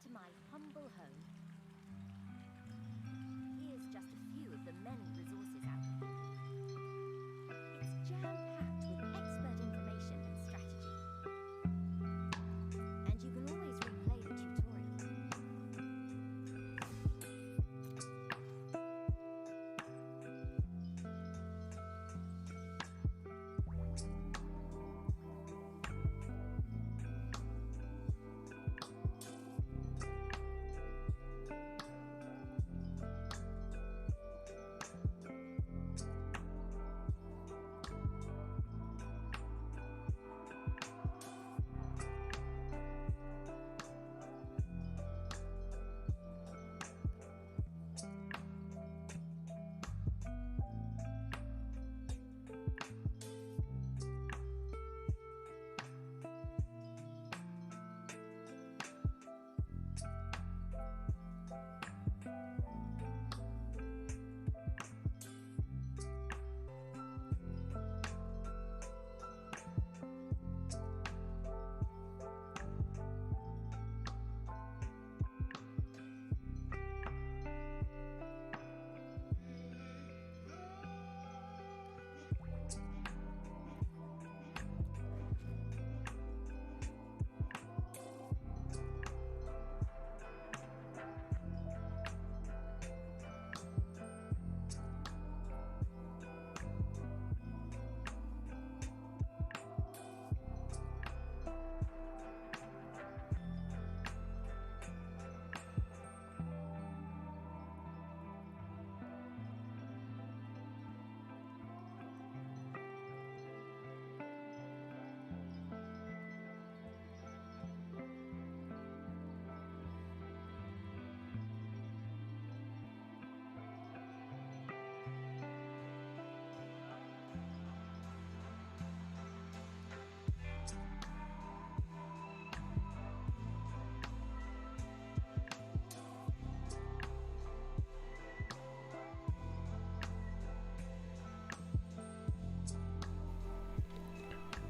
to my humble home. Here's just a few of the many resources out there. It's jam-packed with expert information and strategy. And you can always replay the tutorial.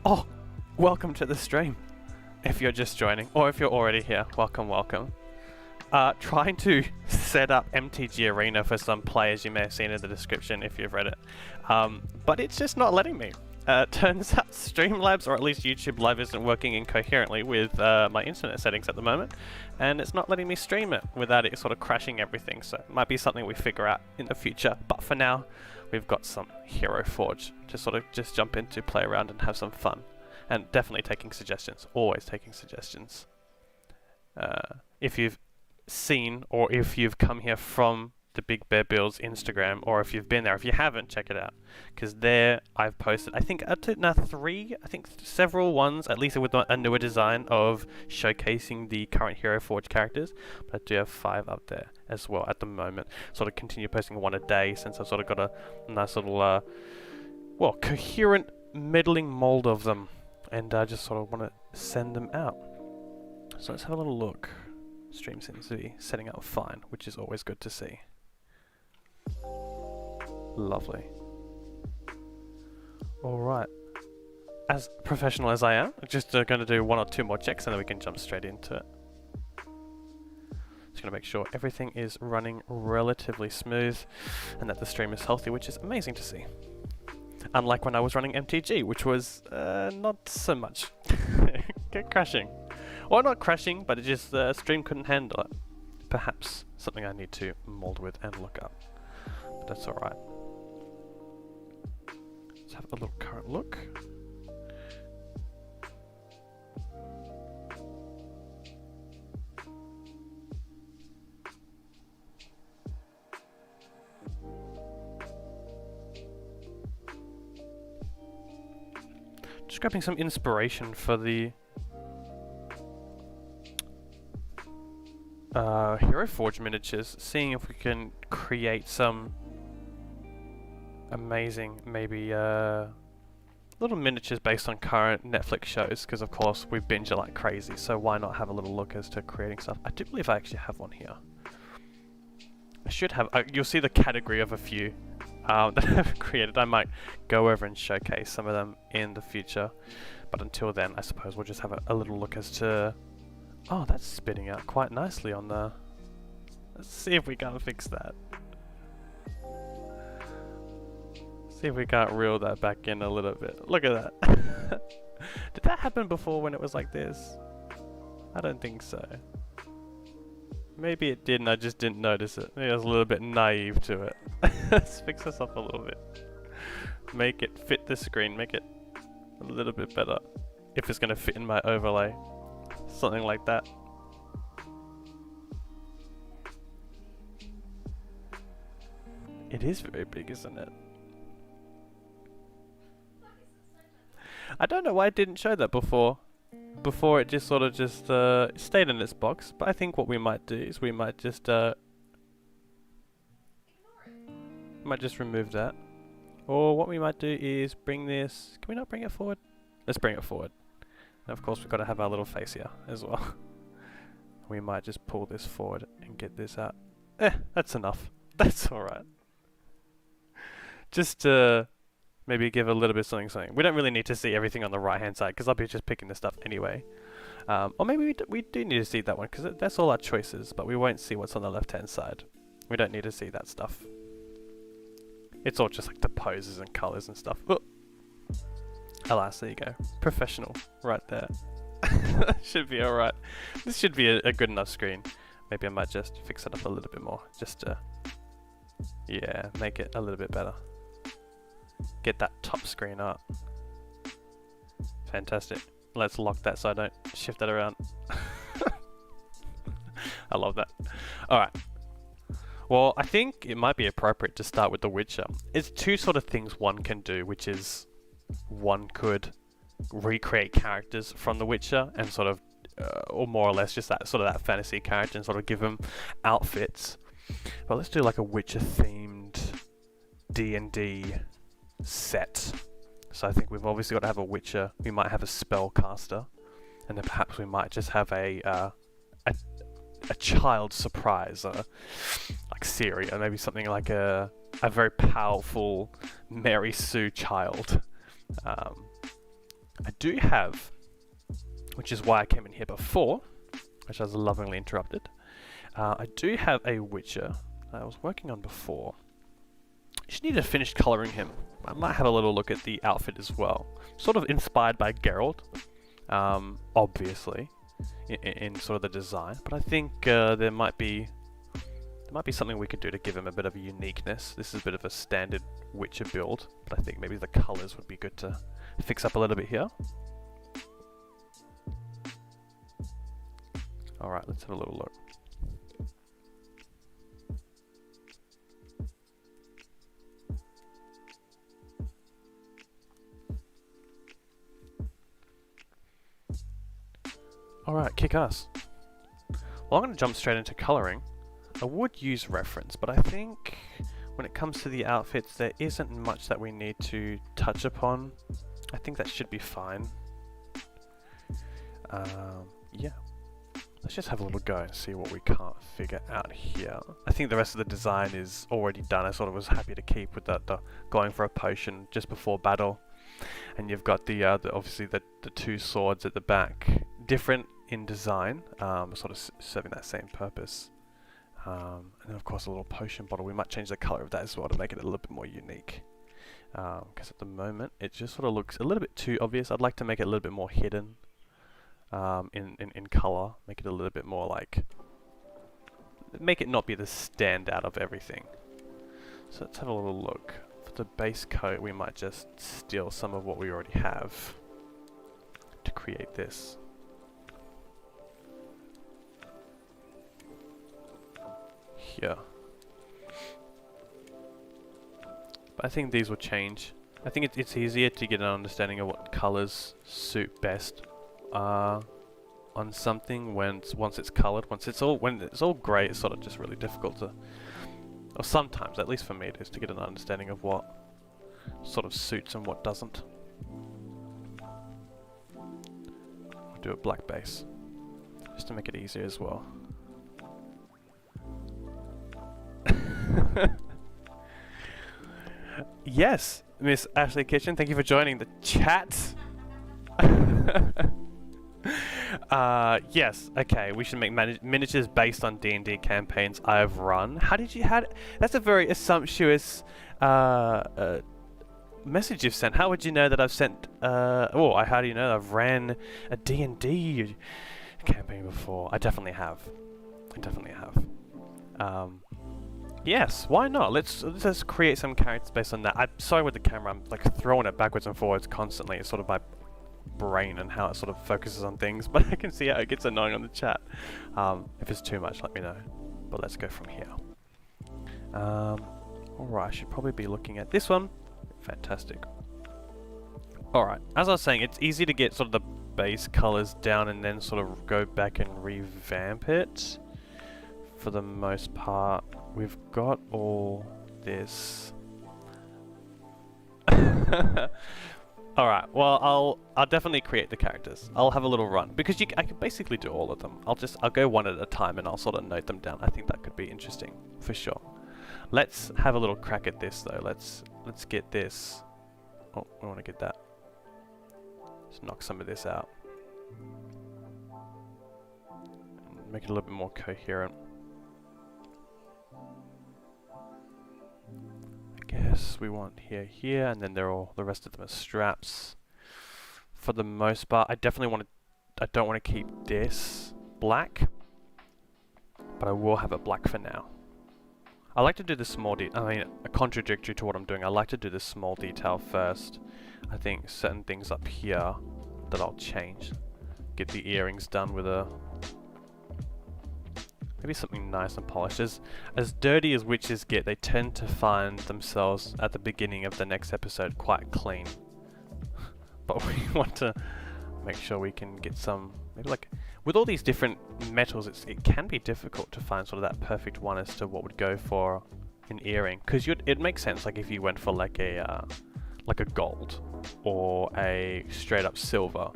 Oh, welcome to the stream. If you're just joining, or if you're already here, welcome, welcome. Trying to set up MTG Arena for some players, you may have seen in the description if you've read it. But it's just not letting me. Turns out Streamlabs, or at least YouTube Live, isn't working incoherently with my internet settings at the moment, and it's not letting me stream it without it sort of crashing everything, so it might be something we figure out in the future. But for now, we've got some Hero Forge to sort of just jump into, play around and have some fun. And definitely taking suggestions, always taking suggestions. If you've seen, or if you've come here from the Big Bear Builds Instagram, or if you've been there, if you haven't, check it out, because there I've posted, I think up to now several ones, at least with a newer design of showcasing the current Hero Forge characters, but I do have 5 up there as well at the moment. Sort of continue posting 1 a day since I've sort of got a nice little well, coherent meddling mold of them, and I just sort of want to send them out. So let's have a little look. Stream seems to be setting up fine, which is always good to see. Lovely. Alright. As professional as I am, I'm just going to do 1 or 2 more checks and then we can jump straight into it. Just going to make sure everything is running relatively smooth and that the stream is healthy, which is amazing to see. Unlike when I was running MTG, which was not so much. Get crashing. Or not crashing, but it just the stream couldn't handle it. Perhaps something I need to mold with and look up. But that's alright. Let's have a little current look. Just grabbing some inspiration for the Hero Forge miniatures, seeing if we can create some amazing, maybe little miniatures based on current Netflix shows, because of course we binge it like crazy, so why not have a little look as to creating stuff. I do believe I actually have one here. I should have, you'll see the category of a few that I've created. I might go over and showcase some of them in the future, but until then I suppose we'll just have a little look as to Oh, that's spitting out quite nicely on the... Let's see if we can't fix that. See if we can't reel that back in a little bit. Look at that. Did that happen before when it was like this? I don't think so. Maybe it did and I just didn't notice it. Maybe I was a little bit naive to it. Let's fix this up a little bit. Make it fit the screen, make it a little bit better. If it's going to fit in my overlay. Something like that. It is very big, isn't it? I don't know why it didn't show that before. Before it just sort of just stayed in its box. But I think what we might do is we might just remove that. Or what we might do is bring this... Can we not bring it forward? Let's bring it forward. And of course we've got to have our little face here as well. We might just pull this forward and get this out. That's enough. That's alright. Just to maybe give a little bit of something. We don't really need to see everything on the right hand side because I'll be just picking this stuff anyway. Or maybe we do need to see that one because that's all our choices, but we won't see what's on the left hand side. We don't need to see that stuff. It's all just like the poses and colours and stuff. Oh. Alas, there you go. Professional, right there. Should be alright. This should be a good enough screen. Maybe I might just fix it up a little bit more. Just to, yeah, make it a little bit better. Get that top screen up. Fantastic. Let's lock that so I don't shift that around. I love that. Alright. Well, I think it might be appropriate to start with The Witcher. It's two sort of things one can do, which is one could recreate characters from The Witcher and sort of, or more or less just that sort of that fantasy character and sort of give them outfits. But let's do like a Witcher themed D&D set. So I think we've obviously got to have a Witcher. We might have a spellcaster, and then perhaps we might just have a child surprise, like Siri, or maybe something like a very powerful Mary Sue child. I do have, which is why I came in here before, which I was lovingly interrupted. I do have a Witcher I was working on before. Just need to finish colouring him. I might have a little look at the outfit as well. Sort of inspired by Geralt, obviously, in sort of the design. But I think there might be something we could do to give him a bit of a uniqueness. This is a bit of a standard Witcher build, but I think maybe the colours would be good to fix up a little bit here. Alright, let's have a little look. Alright, kick ass. Well, I'm going to jump straight into colouring. I would use reference, but I think when it comes to the outfits, there isn't much that we need to touch upon. I think that should be fine. Yeah. Let's just have a little go and see what we can't figure out here. I think the rest of the design is already done. I sort of was happy to keep with the going for a potion just before battle. And you've got obviously the two swords at the back. Different in design, sort of serving that same purpose. And then of course a little potion bottle. We might change the colour of that as well to make it a little bit more unique. Because at the moment it just sort of looks a little bit too obvious. I'd like to make it a little bit more hidden in colour. Make it a little bit more like... Make it not be the standout of everything. So let's have a little look. For the base coat we might just steal some of what we already have to create this. Here. But I think these will change. I think it's easier to get an understanding of what colours suit best on something once it's coloured. When it's all grey, it's sort of just really difficult to, or sometimes, at least for me, it is to get an understanding of what sort of suits and what doesn't. We'll do a black base just to make it easier as well. Yes, Miss Ashley Kitchen, thank you for joining the chat. Yes. Okay, we should make miniatures based on D&D campaigns I've run. How did you had? That's a very assumptuous message you've sent. How would you know that I've sent? How do you know I've ran a D&D campaign before? I definitely have. Yes. Why not? Let's just create some characters based on that. I'm sorry with the camera. I'm like throwing it backwards and forwards constantly. It's sort of my brain and how it sort of focuses on things, but I can see how it gets annoying on the chat. If it's too much, let me know. But let's go from here. Alright, I should probably be looking at this one. Fantastic. Alright, as I was saying, it's easy to get sort of the base colors down and then sort of go back and revamp it. For the most part, we've got all this. Alright, well, I'll definitely create the characters. I'll have a little run, because I can basically do all of them. I'll go one at a time and I'll sort of note them down. I think that could be interesting, for sure. Let's have a little crack at this though. Let's get this. Oh, I want to get that. Let's knock some of this out. Make it a little bit more coherent. Guess we want here, and then the rest of them are straps. For the most part, I don't want to keep this black, but I will have it black for now. I like to do the small contradictory to what I'm doing. I like to do the small detail first. I think certain things up here that I'll change. Get the earrings done with maybe something nice and polished. As dirty as witches get, they tend to find themselves at the beginning of the next episode quite clean. But we want to make sure we can get some, maybe like, with all these different metals, it can be difficult to find sort of that perfect one as to what would go for an earring. Because it makes sense, like if you went for like a gold or a straight up silver,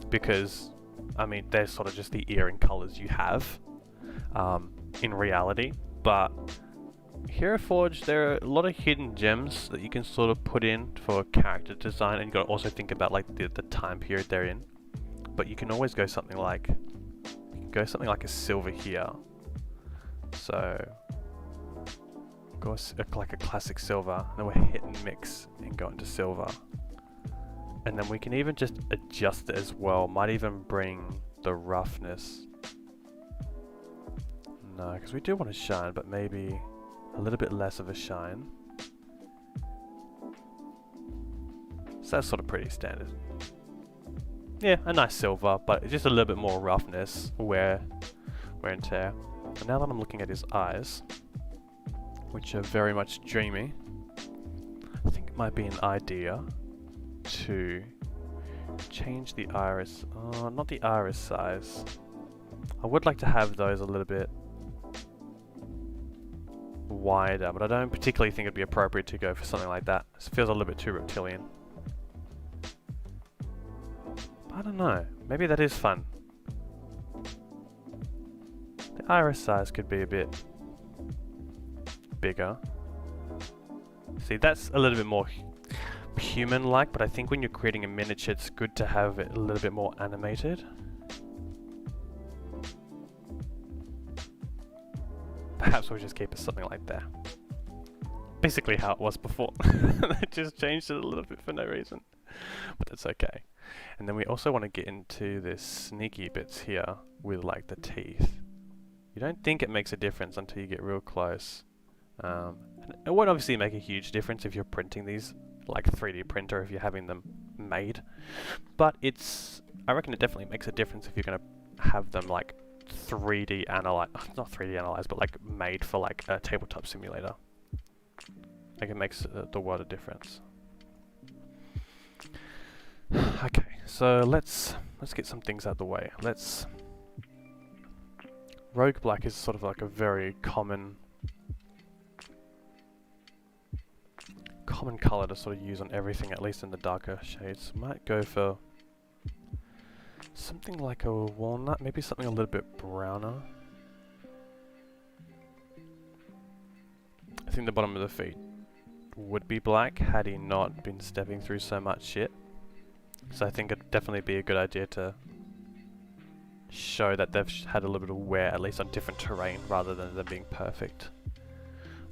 because I mean they're sort of just the earring colors you have. In reality, but here at Forge there are a lot of hidden gems that you can sort of put in for character design, and you got to also think about like the time period they're in. But you can always go something like a silver here. So go like a classic silver, and then we'll hit and mix and go into silver, and then we can even just adjust it as well. Might even bring the roughness. No, because we do want to shine, but maybe a little bit less of a shine. So that's sort of pretty standard. Yeah, a nice silver, but just a little bit more roughness, wear and tear. And now that I'm looking at his eyes, which are very much dreamy, I think it might be an idea to change the iris. Not the iris size. I would like to have those a little bit wider, but I don't particularly think it'd be appropriate to go for something like that. It feels a little bit too reptilian. I don't know. Maybe that is fun. The iris size could be a bit bigger. See, that's a little bit more human-like, but I think when you're creating a miniature, it's good to have it a little bit more animated. Perhaps we'll just keep it something like that. Basically how it was before. They just changed it a little bit for no reason. But that's okay. And then we also want to get into this sneaky bits here with like the teeth. You don't think it makes a difference until you get real close. And it won't obviously make a huge difference if you're printing these like 3D printer, if you're having them made. But I reckon it definitely makes a difference if you're going to have them like 3D analyze, not 3D analyze, but like made for like a tabletop simulator. Like it makes the world a difference. Okay, so let's get some things out of the way. Rogue black is sort of like a very common color to sort of use on everything, at least in the darker shades. Might go for something like a walnut, maybe something a little bit browner. I think the bottom of the feet would be black had he not been stepping through so much shit. So I think it'd definitely be a good idea to show that they've had a little bit of wear, at least on different terrain, rather than them being perfect.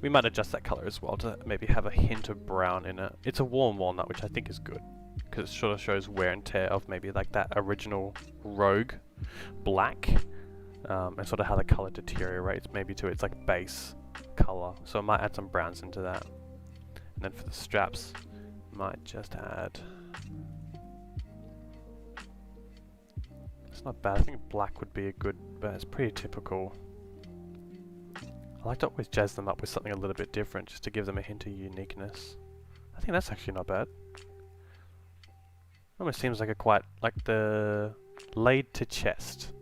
We might adjust that color as well to maybe have a hint of brown in it. It's a warm walnut, which I think is good, because it sort of shows wear and tear of maybe like that original rogue black, and sort of how the color deteriorates maybe to its like base color. So I might add some browns into that. And then for the straps, might just add... It's not bad. I think black would be a good, but it's pretty typical. I like to always jazz them up with something a little bit different, just to give them a hint of uniqueness. I think that's actually not bad. Almost seems like a quite, like the laid to chest.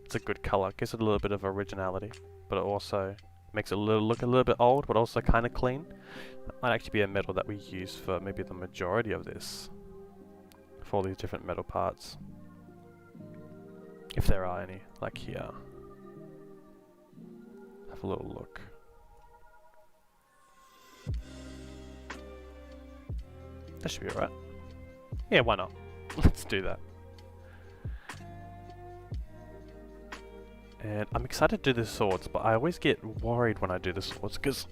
It's a good color, gives it a little bit of originality, but it also makes it look a little bit old, but also kind of clean. That might actually be a metal that we use for maybe the majority of this, for all these different metal parts. If there are any, like here. Have a little look. That should be alright. Yeah, why not? Let's do that. And I'm excited to do the swords, but I always get worried when I do the swords, because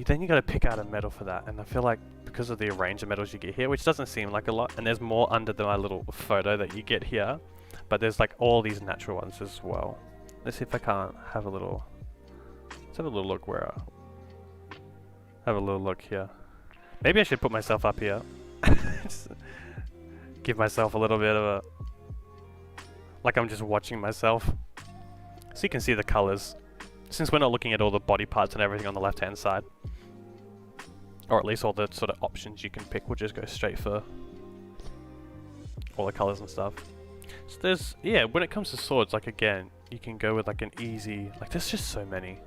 then you gotta pick out a metal for that, and I feel like because of the range of metals you get here, which doesn't seem like a lot, and there's more under my little photo that you get here, but there's like all these natural ones as well. Let's see if I can't have a little... Let's have a little look where... Have a little look here. Maybe I should put myself up here. Just give myself a little bit of a... Like I'm just watching myself. So you can see the colors. Since we're not looking at all the body parts and everything on the left hand side. Or at least all the sort of options you can pick. We'll just go straight for all the colors and stuff. So there's... Yeah, when it comes to swords, like again, you can go with like an easy... Like there's just so many.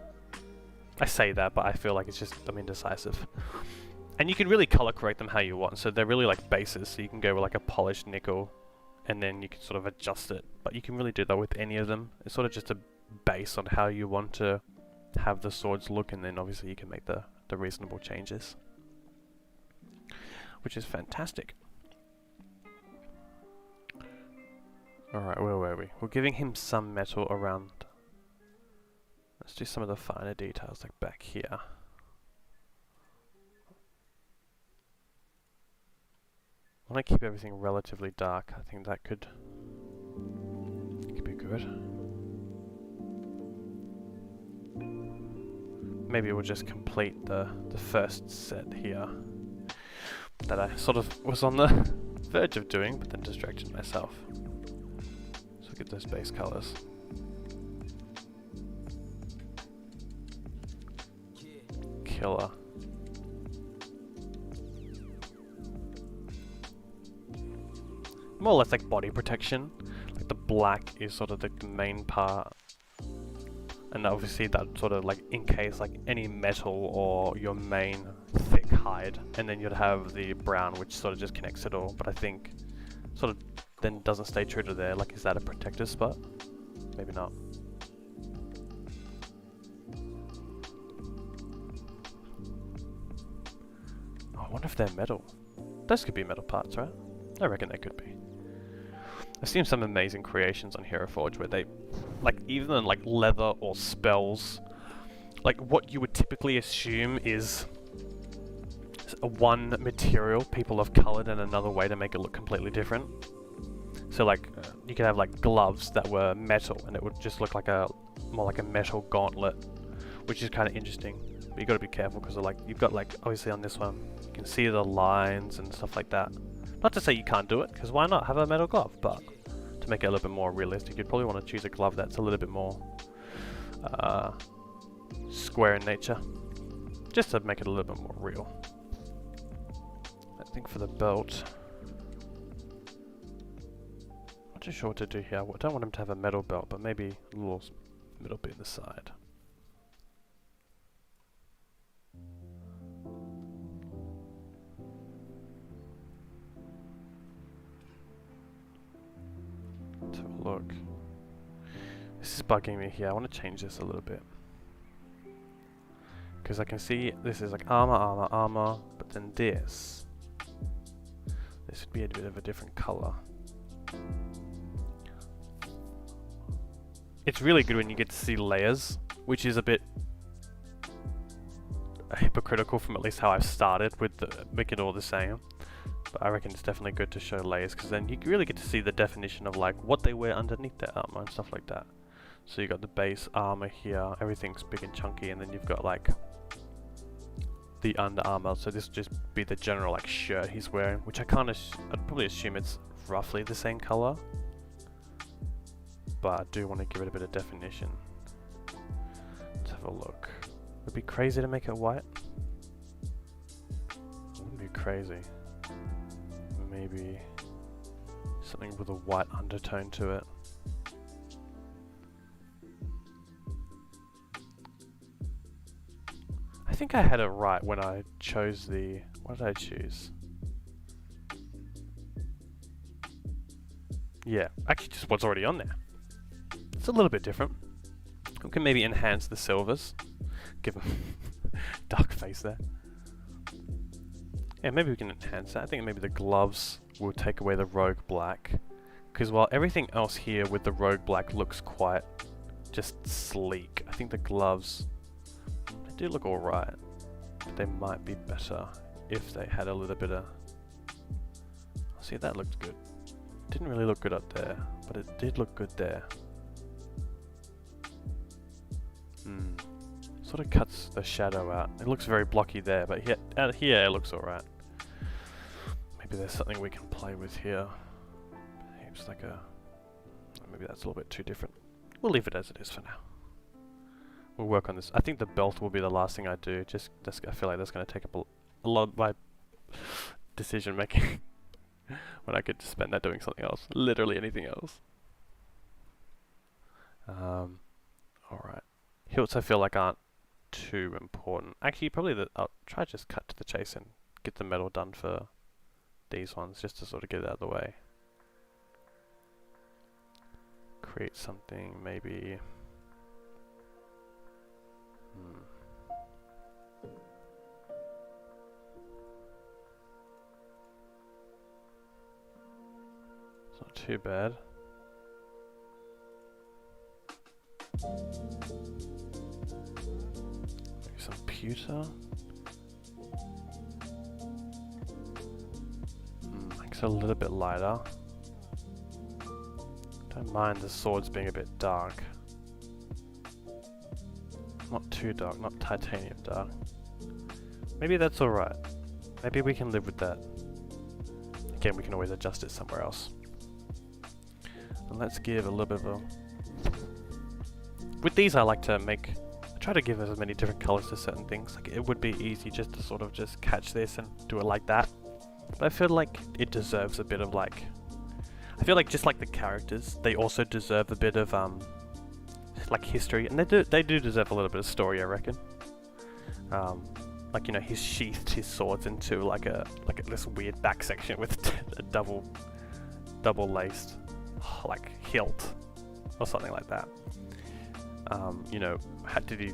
I say that, but I feel like it's just, I'm indecisive. And you can really color correct them how you want, so they're really like bases, so you can go with like a polished nickel, and then you can sort of adjust it. But you can really do that with any of them. It's sort of just a base on how you want to have the swords look, and then obviously you can make the reasonable changes. Which is fantastic. Alright, where were we? We're giving him some metal around... Let's do some of the finer details, like back here. I want to keep everything relatively dark. I think that could be good. Maybe we'll just complete the first set here that I sort of was on the verge of doing, but then distracted myself. So get those base colors. Killer. More or less like body protection. Like the black is sort of the main part. And obviously that sort of like in case like any metal or your main thick hide. And then you'd have the brown which sort of just connects it all. But I think sort of then doesn't stay true to there. Like is that a protective spot? Maybe not. I wonder if they're metal. Those could be metal parts, right? I reckon they could be. I've seen some amazing creations on Hero Forge where they, like, even in like leather or spells, like what you would typically assume is one material people have colored in another way to make it look completely different. So like, you could have like gloves that were metal and it would just look like more like a metal gauntlet, which is kind of interesting. But you got to be careful because like you've got like obviously on this one you can see the lines and stuff like that. Not to say you can't do it, because why not have a metal glove? But to make it a little bit more realistic, you'd probably want to choose a glove that's a little bit more square in nature, just to make it a little bit more real. I think for the belt, not too sure what to do here. I don't want him to have a metal belt, but maybe a little middle bit in the side. Let's have a look. This is bugging me here. I want to change this a little bit. Because I can see this is like armor, armor, armor, but then this would be a bit of a different color. it's really good when you get to see layers, which is a bit hypocritical from at least how I've started with making it all the same. But I reckon it's definitely good to show layers, because then you really get to see the definition of like what they wear underneath their armor and stuff like that. So you got the base armor here, everything's big and chunky, and then you've got like the under armor. So this would just be the general like shirt he's wearing, which I'd probably assume it's roughly the same color. But I do want to give it a bit of definition. Let's have a look. Would it be crazy to make it white? It wouldn't be crazy. Maybe something with a white undertone to it. I think I had it right when I chose the... What did I choose? Yeah, actually just what's already on there. It's a little bit different. We can maybe enhance the silvers. Give them dark face there. Yeah, maybe we can enhance that. I think maybe the gloves will take away the rogue black. Because while everything else here with the rogue black looks quite just sleek, I think the gloves, they do look alright. But they might be better if they had a little bit of... See, that looked good. Didn't really look good up there, but it did look good there. Sort of cuts the shadow out. It looks very blocky there, but out here it looks alright. Maybe there's something we can play with here. It's like a... Maybe that's a little bit too different. We'll leave it as it is for now. We'll work on this. I think the belt will be the last thing I do. I feel like that's going to take up a lot of my decision making when I get to spend that doing something else. Literally anything else. Alright. Hilts I feel like aren't too important. Actually, probably I'll try to just cut to the chase and get the metal done for these ones, just to sort of get it out of the way. Create something, maybe... It's not too bad. Maybe some pewter. Makes it a little bit lighter. Don't mind the swords being a bit dark. Not too dark, not titanium dark. Maybe that's alright. Maybe we can live with that. Again, we can always adjust it somewhere else. And let's give a little bit of a... With these I like to try to give as many different colours to certain things. Like it would be easy just to sort of just catch this and do it like that. But I feel like it deserves a bit of like... I feel like just like the characters, they also deserve a bit of like history, and they do deserve a little bit of story, I reckon. Like, you know, he's sheathed his swords into like this weird back section with a double laced like hilt or something like that. You know, did he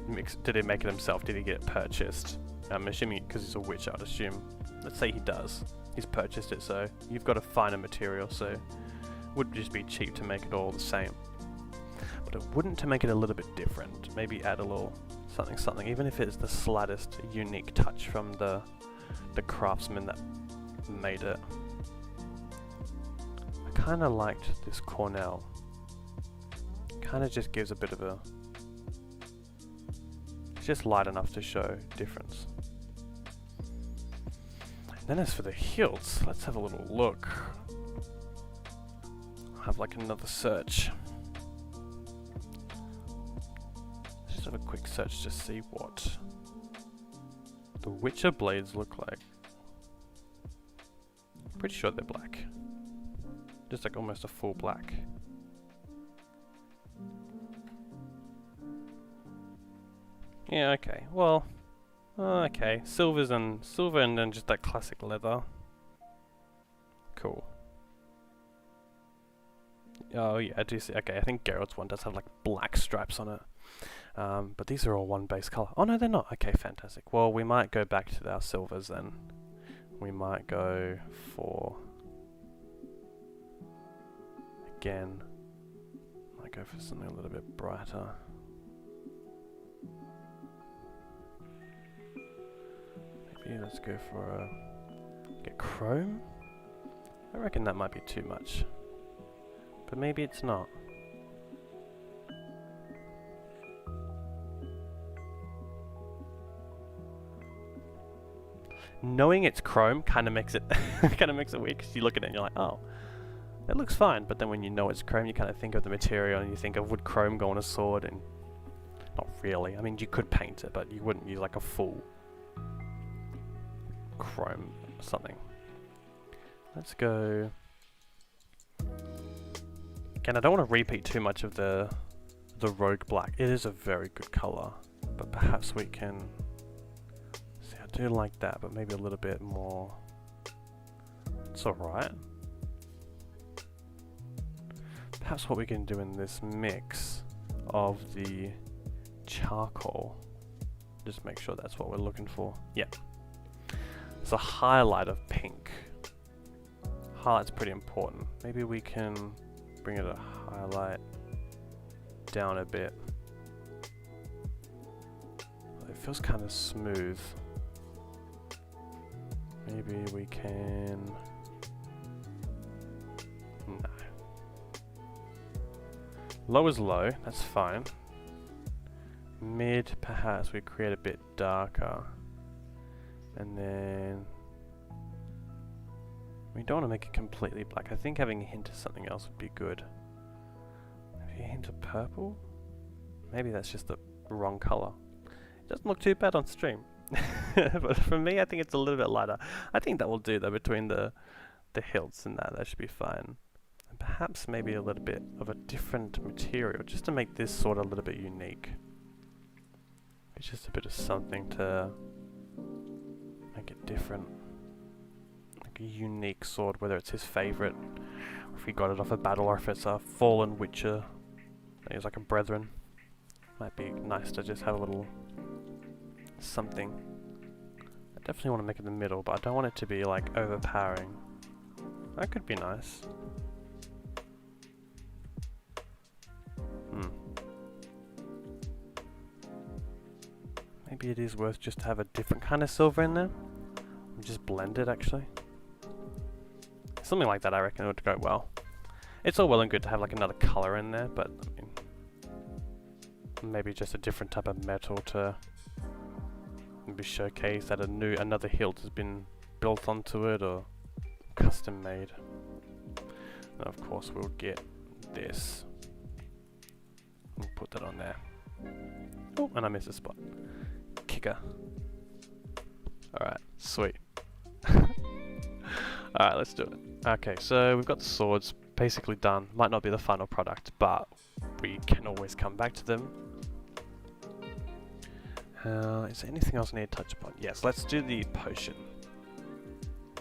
make it himself? Did he get it purchased? I'm assuming because he's a witch, I'd assume. Let's say he does. He's purchased it, so you've got a finer material, so it would just be cheap to make it all the same. But it wouldn't to make it a little bit different. Maybe add a little something, even if it's the slightest unique touch from the craftsman that made it. I kind of liked this Cornell. Kind of just gives a bit of a... It's just light enough to show difference. And then as for the hilts, let's have a little look. I'll have like another search. Just have a quick search to see what the Witcher blades look like. Pretty sure they're black. Just like almost a full black. Yeah, okay. Well, okay. Silver and then just that classic leather. Cool. Oh yeah, I do see. Okay, I think Geralt's one does have like black stripes on it. But these are all one base color. Oh no, they're not. Okay, fantastic. Well, we might go back to our silvers then. We might go for... Again, I go for something a little bit brighter. Maybe let's go for a... get chrome? I reckon that might be too much. But maybe it's not. Knowing it's chrome kind of makes it weird, because you look at it and you're like, oh, it looks fine. But then when you know it's chrome, you kind of think of the material and you think of, would chrome go on a sword? And not really. I mean, you could paint it, but you wouldn't use like a full chrome or something. Let's go. Again, I don't want to repeat too much of the rogue black. It is a very good color, but perhaps we can. See, I do like that, but maybe a little bit more. It's alright. Perhaps what we can do in this mix of the charcoal, just make sure that's what we're looking for. Yeah. It's a highlight of pink. Highlight's pretty important. Maybe we can bring it a highlight down a bit. It feels kind of smooth. Maybe we can... no. Low is low, that's fine. Mid, perhaps we create a bit darker. And then... we don't want to make it completely black. I think having a hint of something else would be good. Maybe a hint of purple? Maybe that's just the wrong color. It doesn't look too bad on stream. But for me, I think it's a little bit lighter. I think that will do though, between the hilts and that should be fine. And perhaps maybe a little bit of a different material, just to make this sword a little bit unique. It's just a bit of something to make it different. Like a unique sword, whether it's his favorite, or if he got it off a battle, or if it's a fallen witcher. He's like a brethren. Might be nice to just have a little something. I definitely want to make it in the middle, but I don't want it to be like overpowering. That could be nice. Maybe it is worth just to have a different kind of silver in there. And just blend it actually. Something like that I reckon would go well. It's all well and good to have like another color in there, but I mean, maybe just a different type of metal to maybe showcase that another hilt has been built onto it or custom made. And of course we'll get this. We'll put that on there. Oh, and I missed a spot. Kicker. Alright, sweet. Alright, let's do it. Okay, so we've got the swords basically done. Might not be the final product, but we can always come back to them. Is there anything else I need to touch upon? Yes, let's do the potion.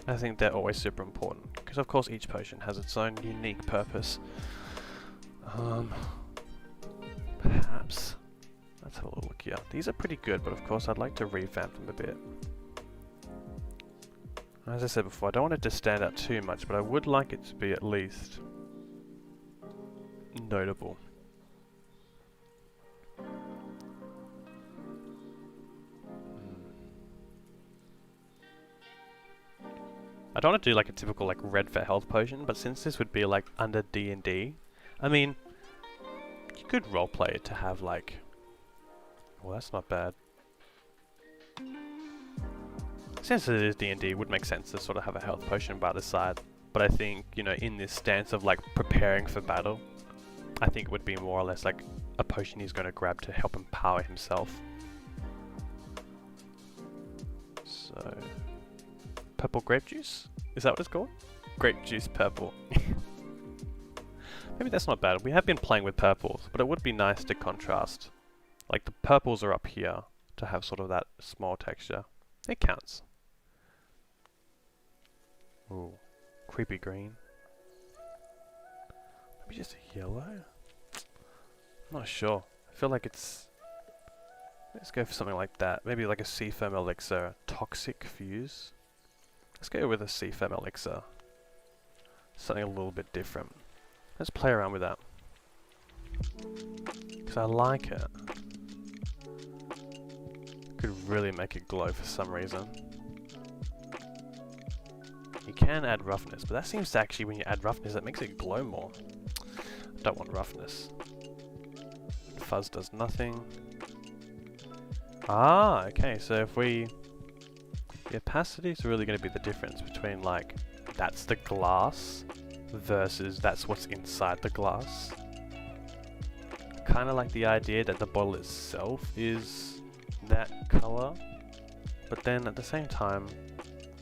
I think they're always super important, because of course each potion has its own unique purpose. Perhaps, let's have a little look here. These are pretty good, but of course I'd like to revamp them a bit. As I said before, I don't want it to stand out too much, but I would like it to be at least notable. I don't want to do like a typical like red for health potion, but since this would be like under D&D, I mean, you could roleplay it to have like, well that's not bad. Since it is D&D, it would make sense to sort of have a health potion by the side, but I think, you know, in this stance of like preparing for battle, I think it would be more or less like a potion he's going to grab to help empower himself. So... purple grape juice? Is that what it's called? Grape juice purple. Maybe that's not bad. We have been playing with purples, but it would be nice to contrast. Like the purples are up here to have sort of that small texture. It counts. Ooh, creepy green. Maybe just a yellow? I'm not sure. I feel like it's... let's go for something like that. Maybe like a sea foam elixir. Toxic fuse. Let's go with a sea foam elixir. Something a little bit different. Let's play around with that. Because I like it. Could really make it glow for some reason. You can add roughness, but that seems to actually, when you add roughness, that makes it glow more. I don't want roughness. Fuzz does nothing. Ah, okay, so if we... The opacity is really going to be the difference between, like, that's the glass versus that's what's inside the glass. Kind of like the idea that the bottle itself is that color, but then at the same time,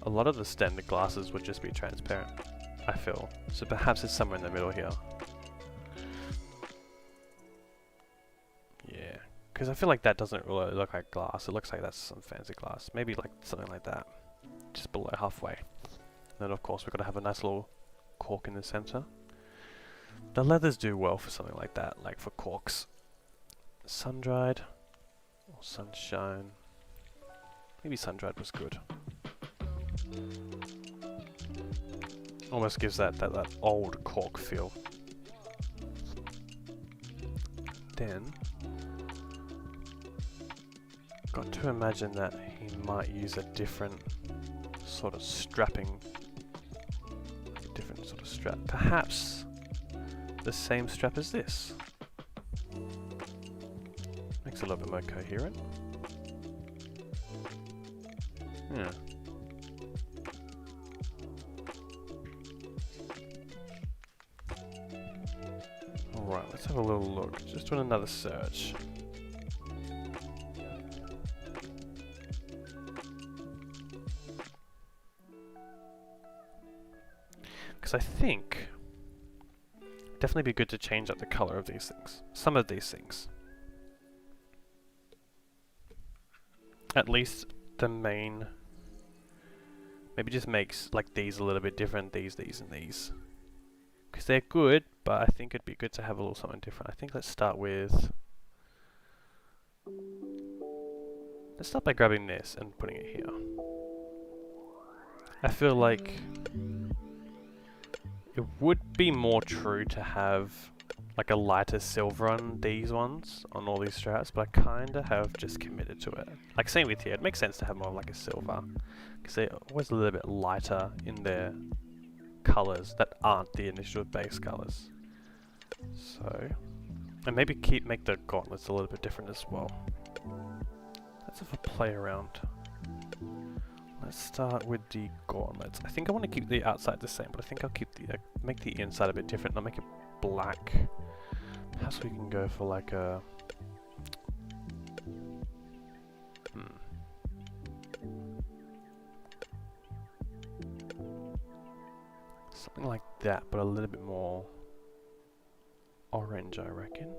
a lot of the standard glasses would just be transparent, I feel. So perhaps it's somewhere in the middle here. Yeah, because I feel like that doesn't really look like glass. It looks like that's some fancy glass. Maybe like something like that, just below halfway. Then of course we've got to have a nice little cork in the center. The leathers do well for something like that, like for corks. Sun-dried or sunshine. Maybe sun-dried was good. Almost gives that old cork feel. Then, got to imagine that he might use a different sort of strapping, different sort of strap. Perhaps the same strap as this. Makes it a little bit more coherent. Yeah. Alright, let's have a little look. Just doing another search. Because I think it'd definitely be good to change up the color of these things. Some of these things. At least the main. Maybe just makes like these a little bit different. These, and these. Because they're good, but I think it'd be good to have a little something different. I think let's start with... Let's start by grabbing this and putting it here. I feel like it would be more true to have like a lighter silver on these ones, on all these straps, but I kinda have just committed to it. Like same with here, it makes sense to have more of like a silver, because they're always a little bit lighter in their colours that aren't the initial base colours. So, and maybe make the gauntlets a little bit different as well. Let's have a play around. Let's start with the gauntlets. I think I want to keep the outside the same, but I think I'll keep the make the inside a bit different. I'll make it black. Perhaps we can go for like a something like that, but a little bit more orange, I reckon.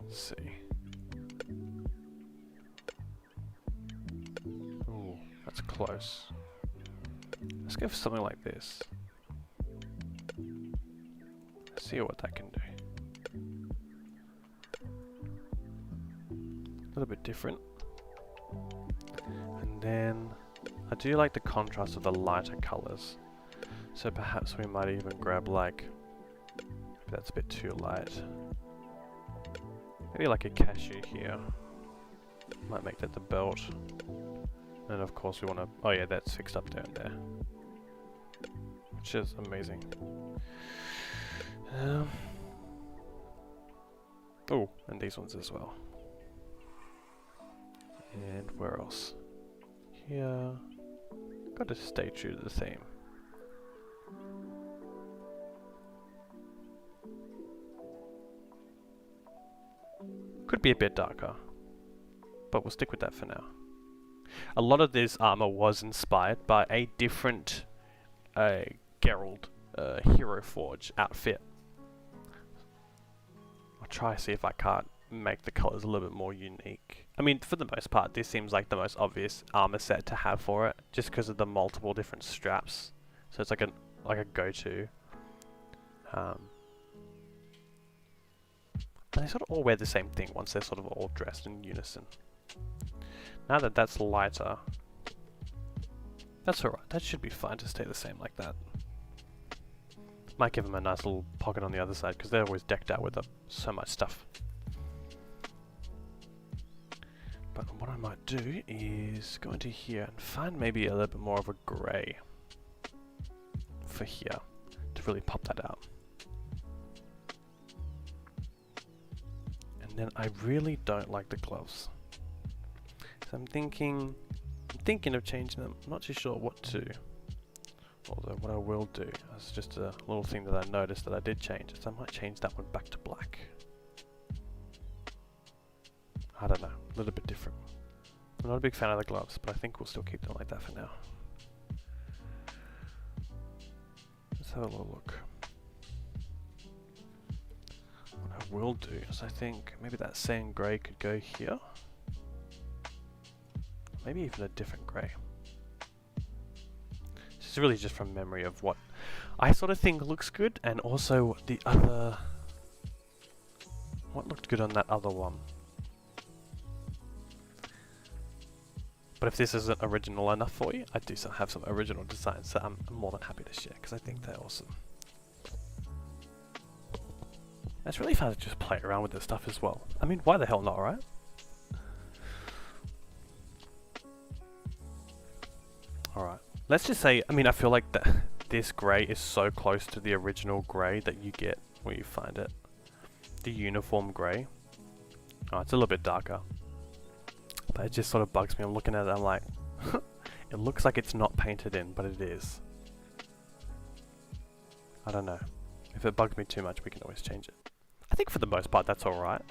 Let's see. Ooh, that's close. Let's go for something like this. See what that can do. A little bit different. And then I do like the contrast of the lighter colours. So perhaps we might even grab like, that's a bit too light. Maybe like a cashew here. Might make that the belt. And of course we want to, oh yeah, that's fixed up down there. Which is amazing. Oh, and these ones as well. And where else? Here. Gotta stay true to the theme. Could be a bit darker, but we'll stick with that for now. A lot of this armor was inspired by a different Geralt Hero Forge outfit. I'll try to see if I can't make the colors a little bit more unique. I mean, for the most part, this seems like the most obvious armor set to have for it, just because of the multiple different straps. So it's like a go-to. But they sort of all wear the same thing once they're sort of all dressed in unison. Now that that's lighter, that's alright. That should be fine to stay the same like that. Might give them a nice little pocket on the other side because they're always decked out with so much stuff. But what I might do is go into here and find maybe a little bit more of a grey for here to really pop that out. And then I really don't like the gloves. So I'm thinking of changing them. I'm not too sure what to. Although what I will do is just a little thing that I noticed that I did change. So I might change that one back to black. I don't know, a little bit different. I'm not a big fan of the gloves, but I think we'll still keep them like that for now. Let's have a little look. What I will do is I think maybe that same grey could go here. Maybe even a different grey. This is really just from memory of what I sort of think looks good, and also what looked good on that other one. But if this isn't original enough for you, I do have some original designs that I'm more than happy to share because I think they're awesome. It's really fun to just play around with this stuff as well. I mean, why the hell not, right? Alright, let's just say, I mean, I feel like this grey is so close to the original grey that you get where you find it. The uniform grey. Oh, it's a little bit darker. But it just sort of bugs me. I'm looking at it, I'm like, it looks like it's not painted in, but it is. I don't know. If it bugs me too much, we can always change it. I think for the most part, that's alright.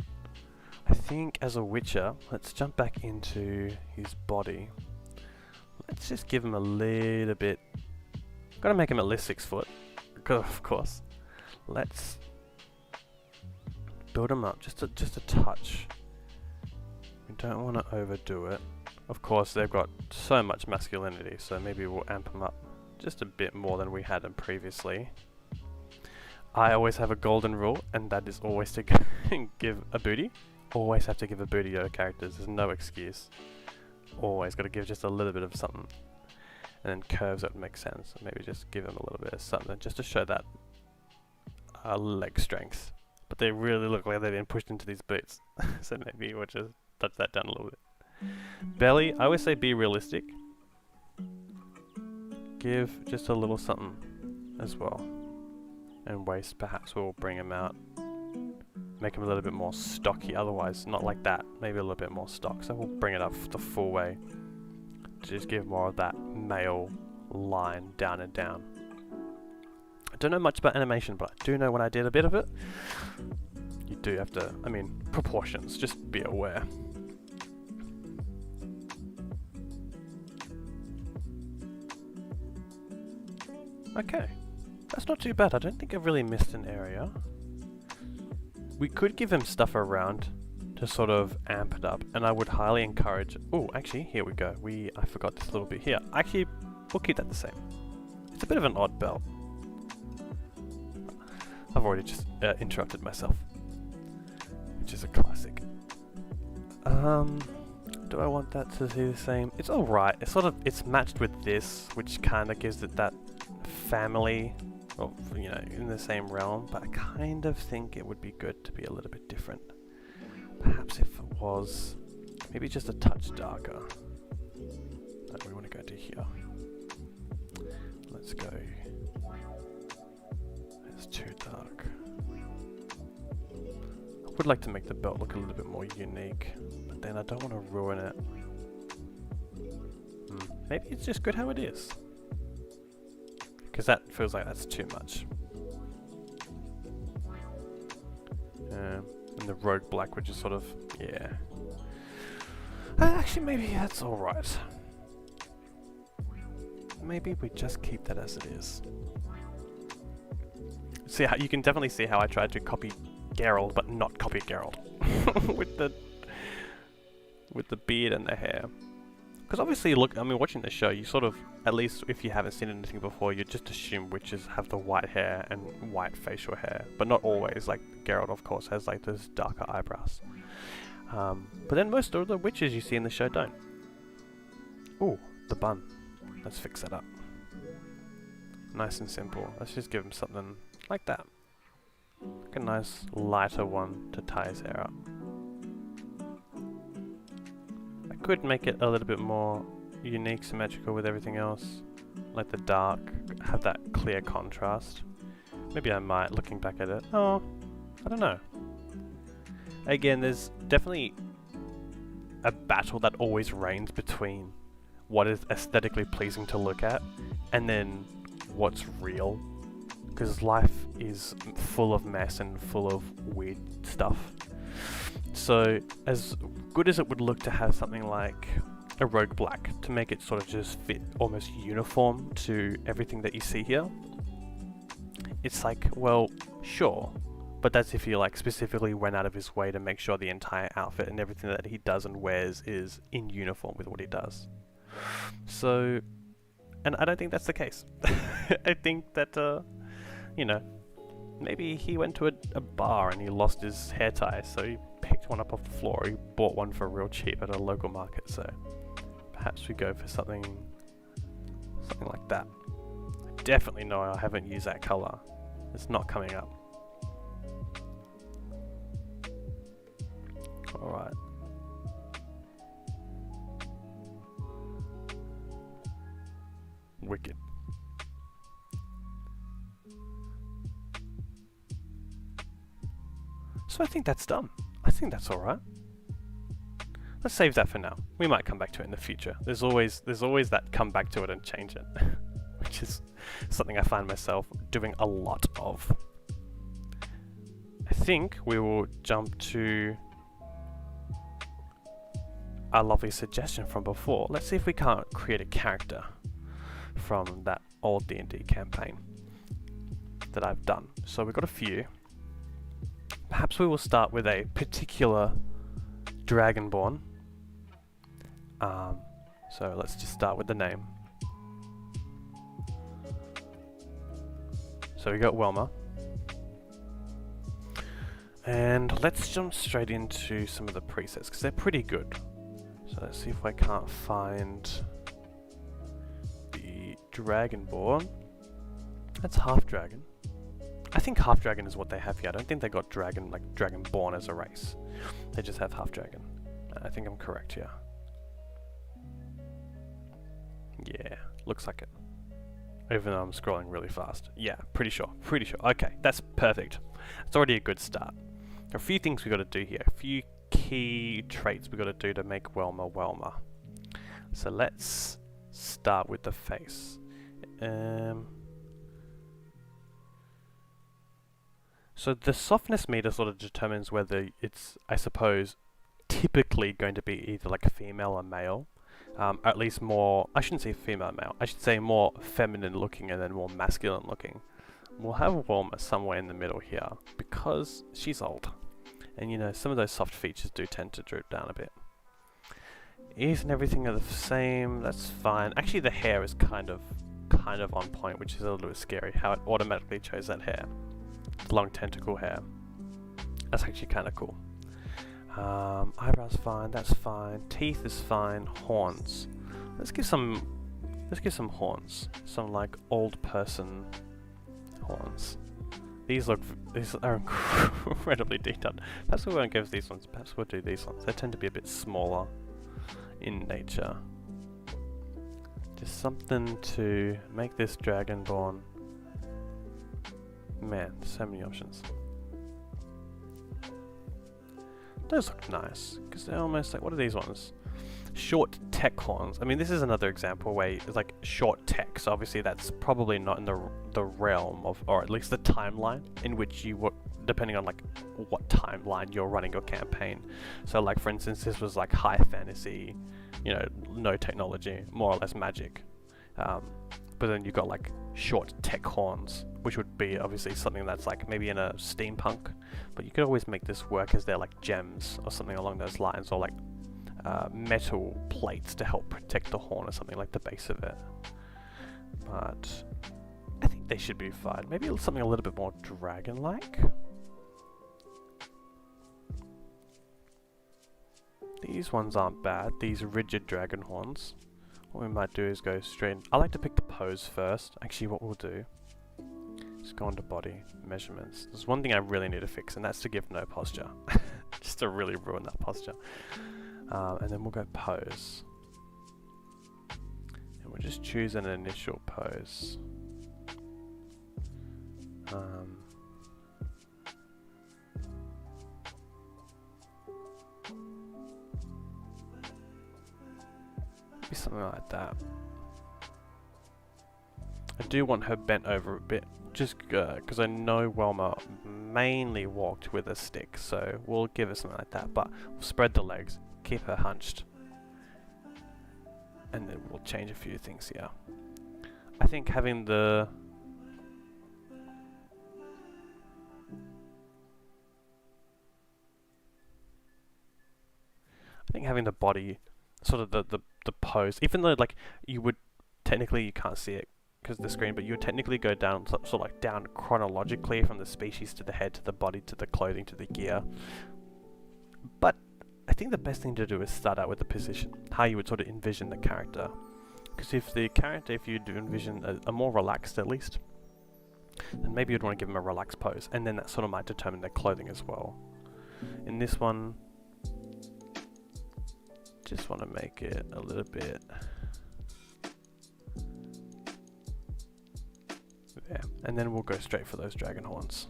I think as a Witcher, let's jump back into his body. Let's just give him a little bit. Gotta make him at least 6 foot, of course. Let's build him up just a touch. We don't want to overdo it. Of course, they've got so much masculinity, so maybe we'll amp them up just a bit more than we had them previously. I always have a golden rule, and that is always to give a booty. Always have to give a booty to characters. There's no excuse. Always got to give just a little bit of something. And then curves that would make sense. So maybe just give them a little bit of something just to show that leg strength. But they really look like they've been pushed into these boots. So maybe we'll just touch that down a little bit. Belly, I always say be realistic. Give just a little something as well. And waist, perhaps we'll bring him out. Make him a little bit more stocky, otherwise not like that. Maybe a little bit more stock. So we'll bring it up the full way. To just give more of that male line down and down. I don't know much about animation, but I do know when I did a bit of it, you do have to, I mean, proportions, just be aware. Okay, that's not too bad. I don't think I've really missed an area. We could give him stuff around to sort of amp it up, and I would highly encourage. Oh, actually, here we go. I forgot this little bit here. Actually, we'll keep that the same. It's a bit of an odd belt. I've already just interrupted myself, which is a classic. Do I want that to be the same? It's all right. It's matched with this, which kind of gives it that family, or you know, in the same realm. But I kind of think it would be good to be a little bit different. Perhaps if it was maybe just a touch darker. No, we want to go to here. Let's go. It's too dark. I would like to make the belt look a little bit more unique, but then I don't want to ruin it. Maybe it's just good how it is. Because that feels like that's too much. And the rogue black, which is sort of, yeah. Actually, maybe that's alright. Maybe we just keep that as it is. See how you can definitely see how I tried to copy Geralt, but not copy Geralt with the beard and the hair. Because obviously, look, I mean, watching the show, you sort of, at least if you haven't seen anything before, you just assume witches have the white hair and white facial hair. But not always, like Geralt, of course, has like those darker eyebrows. But then most of the witches you see in the show don't. Ooh, the bun. Let's fix that up. Nice and simple. Let's just give him something like that. Like a nice lighter one to tie his hair up. I could make it a little bit more unique, symmetrical with everything else. Like the dark, have that clear contrast. Maybe I might, looking back at it. Oh, I don't know. Again, there's definitely a battle that always reigns between what is aesthetically pleasing to look at and then what's real. Because life is full of mess and full of weird stuff. So, as good as it would look to have something like a rogue black to make it sort of just fit almost uniform to everything that you see here, it's like, well, sure, but that's if you like specifically went out of his way to make sure the entire outfit and everything that he does and wears is in uniform with what he does. So, and I don't think that's the case. I think that, you know, maybe he went to a bar and he lost his hair tie, so he picked one up off the floor. He bought one for real cheap at a local market, so perhaps we go for something like that. I definitely know I haven't used that color. It's not coming up. Alright. Wicked. So I think that's done. I think that's alright. Let's save that for now. We might come back to it in the future. There's always that come back to it and change it. Which is something I find myself doing a lot of. I think we will jump to our lovely suggestion from before. Let's see if we can't create a character from that old D&D campaign that I've done. So we've got a few. Perhaps we will start with a particular Dragonborn. So let's just start with the name. So we got Welma. And let's jump straight into some of the presets, because they're pretty good. So let's see if I can't find the Dragonborn. That's half dragon. I think half dragon is what they have here. I don't think they got dragon, like Dragonborn as a race. They just have half dragon. I think I'm correct here. Yeah, looks like it. Even though I'm scrolling really fast. Yeah, pretty sure. Okay, that's perfect. It's already a good start. A few things we got to do here. A few key traits we got to do to make Welma. So let's start with the face. So the softness meter sort of determines whether it's, I suppose, typically going to be either like a female or male. At least more, I shouldn't say female or male, I should say more feminine looking and then more masculine looking. We'll have Welma somewhere in the middle here because she's old. And you know, some of those soft features do tend to droop down a bit. Ears and everything are the same, that's fine. Actually the hair is kind of on point, which is a little bit scary, how it automatically chose that hair. Long tentacle hair. That's actually kind of cool. Eyebrows fine, that's fine. Teeth is fine. Horns. Let's give some horns. Some like old person horns. These are incredibly detailed. Perhaps we won't give these ones. Perhaps we'll do these ones. They tend to be a bit smaller in nature. Just something to make this Dragonborn. Man, so many options. Those look nice, because they're almost like, what are these ones? Short tech horns. I mean, this is another example where it's like short tech, so obviously that's probably not in the realm of, or at least the timeline in which you would, depending on like what timeline you're running your campaign. So like, for instance, this was like high fantasy, you know, no technology, more or less magic. But then you've got like short tech horns, which would be obviously something that's like maybe in a steampunk, but you could always make this work as they're like gems or something along those lines, or like metal plates to help protect the horn or something, like the base of it. But I think they should be fine. Maybe something a little bit more dragon-like. These ones aren't bad, these rigid dragon horns. What we might do is go straight in. I like to pick the pose first. Actually, what we'll do is go into body, measurements. There's one thing I really need to fix, and that's to give no posture. Just to really ruin that posture. And then we'll go pose. And we'll just choose an initial pose. Be something like that. I do want her bent over a bit, just because I know Welma mainly walked with a stick, so we'll give her something like that, but we'll spread the legs, keep her hunched, and then we'll change a few things here. I think having the body, sort of the pose, even though like you would technically, you can't see it because of the screen, but you would technically go down sort of like down chronologically from the species to the head to the body to the clothing to the gear. But I think the best thing to do is start out with the position, how you would sort of envision the character. Because if you do envision a more relaxed at least, then maybe you'd want to give them a relaxed pose, and then that sort of might determine their clothing as well. In this one, just want to make it a little bit there, and then we'll go straight for those dragon horns.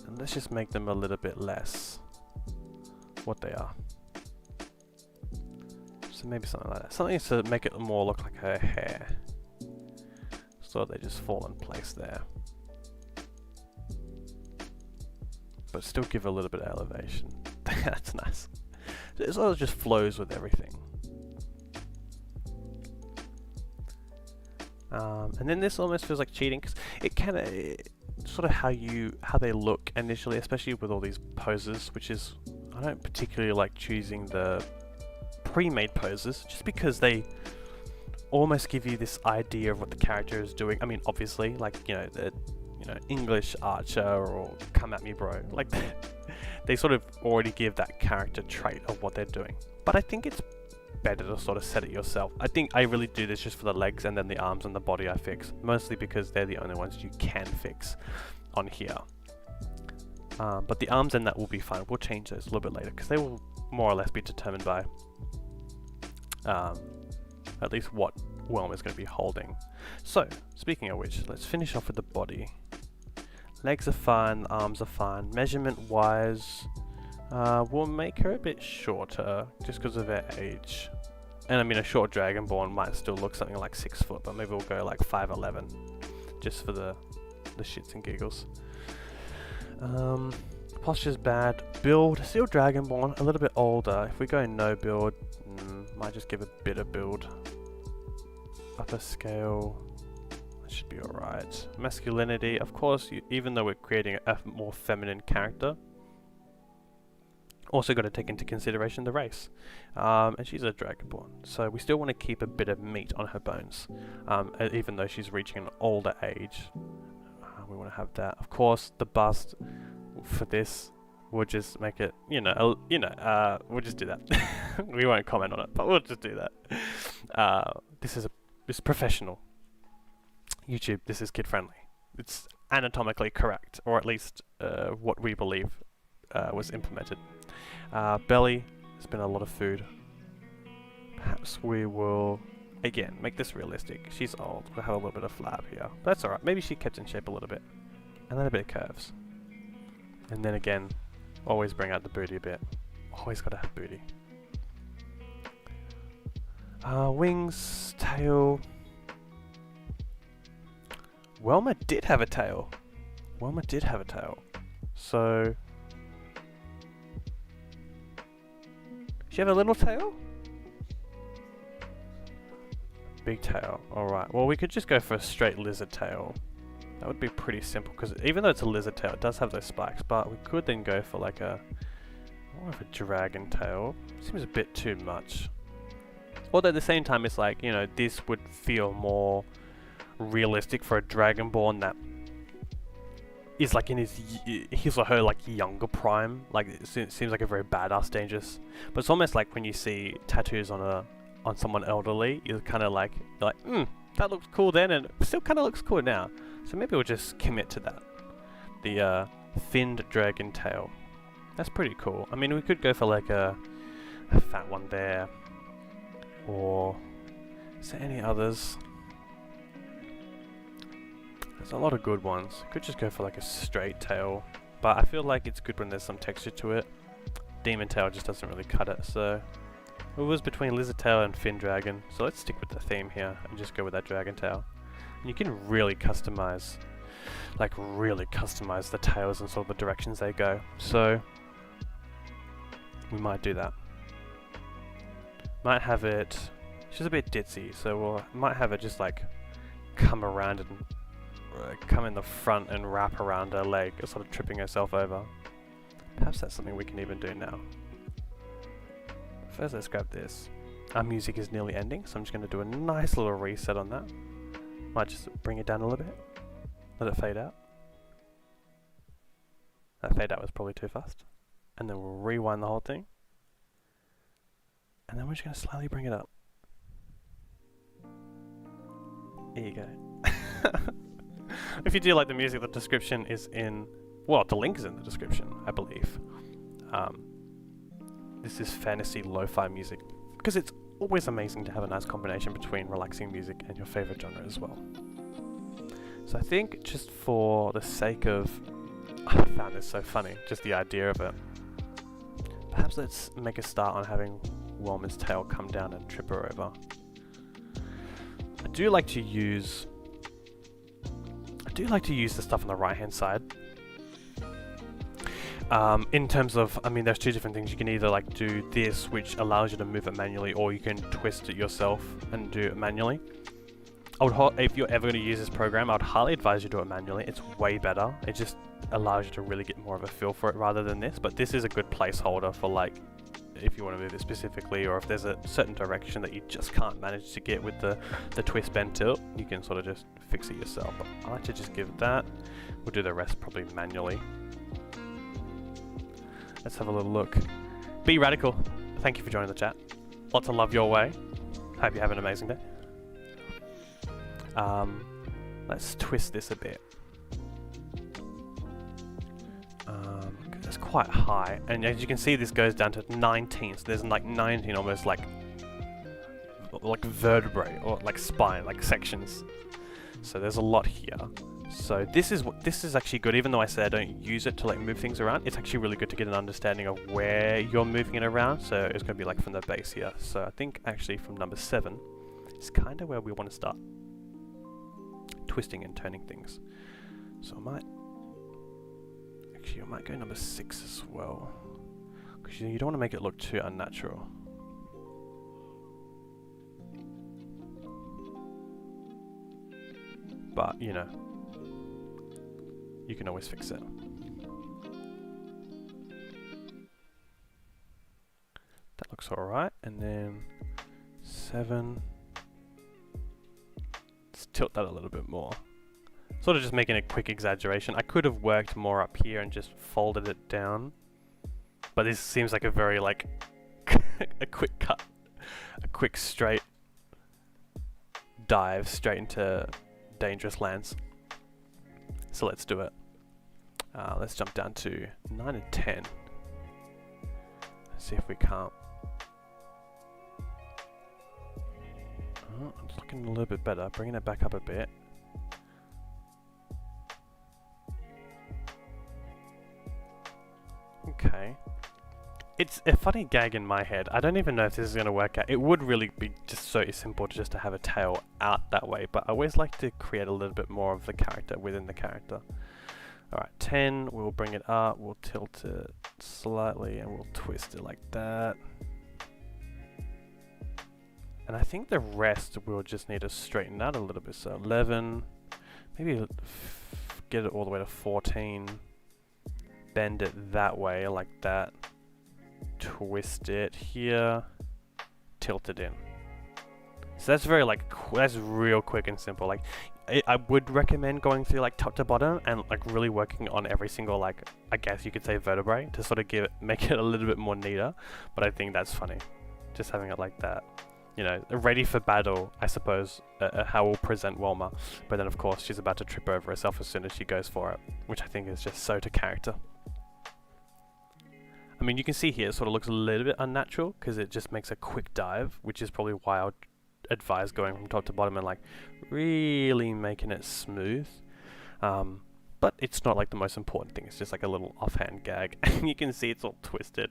And let's just make them a little bit less what they are. So maybe something like that. Something to make it more look like her hair, so they just fall in place there, but still give a little bit of elevation. That's nice. It sort of just flows with everything. And then this almost feels like cheating, because it kind of sort of how they look initially, especially with all these poses, which is, I don't particularly like choosing the pre-made poses, just because they almost give you this idea of what the character is doing. I mean, obviously, like, the English archer or come at me bro, like they sort of already give that character trait of what they're doing. But I think it's better to sort of set it yourself. I think I really do this just for the legs, and then the arms and the body I fix, mostly because they're the only ones you can fix on here. But the arms and that will be fine. We'll change those a little bit later, because they will more or less be determined by at least what Whelm is going to be holding. So, speaking of which, let's finish off with the body. Legs are fine, arms are fine. Measurement wise, we'll make her a bit shorter just because of her age. And I mean, a short dragonborn might still look something like 6 foot, but maybe we'll go like 5'11", just for the shits and giggles. Posture's bad. Build, still dragonborn, a little bit older. If we go no build, might just give a bit of build. Upper scale, that should be alright. Masculinity, of course, even though we're creating a more feminine character, also got to take into consideration the race. And she's a dragonborn, so we still want to keep a bit of meat on her bones, even though she's reaching an older age. We want to have that. Of course, the bust for this, we'll just make it, we'll just do that. We won't comment on it, but we'll just do that. This is professional. YouTube, this is kid friendly. It's anatomically correct, or at least what we believe was implemented. Belly, there's been a lot of food. Perhaps we will, again, make this realistic. She's old, we'll have a little bit of flab here. But that's alright, maybe she kept in shape a little bit. And then a bit of curves. And then again, always bring out the booty a bit. Always gotta have booty. Wings, tail. Welma did have a tail. Welma did have a tail. So, she have a little tail? Big tail. Alright, well we could just go for a straight lizard tail. That would be pretty simple, because even though it's a lizard tail, it does have those spikes, but we could then go for like a... more of a dragon tail. Seems a bit too much. Although at the same time, it's like, you know, this would feel more realistic for a dragonborn that is like in his or her like younger prime. Like it seems like a very badass, dangerous. But it's almost like when you see tattoos on someone elderly, you're kind of like, that looks cool then, and it still kind of looks cool now. So maybe we'll just commit to that. The finned dragon tail. That's pretty cool. I mean, we could go for like a fat one there, or is there any others? There's a lot of good ones. Could just go for like a straight tail, but I feel like it's good when there's some texture to it. Demon tail just doesn't really cut it, so it was between lizard tail and fin dragon. So let's stick with the theme here and just go with that dragon tail. And you can really customize, the tails and sort of the directions they go. So we might do that. Might have it. She's a bit ditzy, so might have it just like come around and come in the front and wrap around her leg, sort of tripping herself over. Perhaps that's something we can even do now. First, let's grab this. Our music is nearly ending, so I'm just going to do a nice little reset on that. Might just bring it down a little bit. Let it fade out. That fade out was probably too fast. And then we'll rewind the whole thing. And then we're just going to slightly bring it up. There you go. If you do like the music, the description is in... Well, the link is in the description, I believe. This is fantasy lo-fi music. Because it's always amazing to have a nice combination between relaxing music and your favorite genre as well. So I think just for the sake of... I found this so funny, just the idea of it. Perhaps let's make a start on having Wellman's tail come down and trip her over. I do like to use the stuff on the right hand side. In terms of, I mean, there's two different things. You can either like do this, which allows you to move it manually, or you can twist it yourself and do it manually. If you're ever going to use this program, I would highly advise you do it manually. It's way better. It just allows you to really get more of a feel for it rather than this. But this is a good placeholder for like, if you want to move it specifically, or if there's a certain direction that you just can't manage to get with the twist, bend, tilt, you can sort of just fix it yourself. But I like to just give it that. We'll do the rest probably manually. Let's have a little look. Be radical. Thank you for joining the chat. Lots of love your way. Hope you have an amazing day. Let's twist this a bit. It's quite high, and as you can see, this goes down to 19. So there's like 19 almost like vertebrae or like spine, like sections. So there's a lot here. So this is actually good, even though I said I don't use it to like move things around. It's actually really good to get an understanding of where you're moving it around. So it's going to be like from the base here. So I think actually from number 7 is kind of where we want to start twisting and turning things. So I might go number 6 as well, because you don't want to make it look too unnatural. But you know, you can always fix it. That looks alright. And then 7. Let's tilt that a little bit more. Sort of just making a quick exaggeration. I could have worked more up here and just folded it down. But this seems like a very like a quick cut. A quick straight dive straight into dangerous lands. So let's do it. Let's jump down to 9 and 10. Let's see if we can't. Oh, I'm just looking a little bit better. Bringing it back up a bit. Okay. It's a funny gag in my head. I don't even know if this is going to work out. It would really be just so simple just to have a tail out that way, but I always like to create a little bit more of the character within the character. Alright, 10, we'll bring it up, we'll tilt it slightly, and we'll twist it like that. And I think the rest we'll just need to straighten out a little bit. So 11, maybe get it all the way to 14. Bend it that way, like that. twist it here, tilt it in. So that's very like, that's real quick and simple. Like, I would recommend going through like top to bottom and like really working on every single, like, I guess you could say vertebrae to sort of make it a little bit more neater. But I think that's funny, just having it like that. You know, ready for battle, I suppose, how we'll present Wilma. But then of course she's about to trip over herself as soon as she goes for it, which I think is just so to character. I mean, you can see here it sort of looks a little bit unnatural because it just makes a quick dive, which is probably why I would advise going from top to bottom and like really making it smooth. But it's not like the most important thing. It's just like a little offhand gag, and you can see it's all twisted,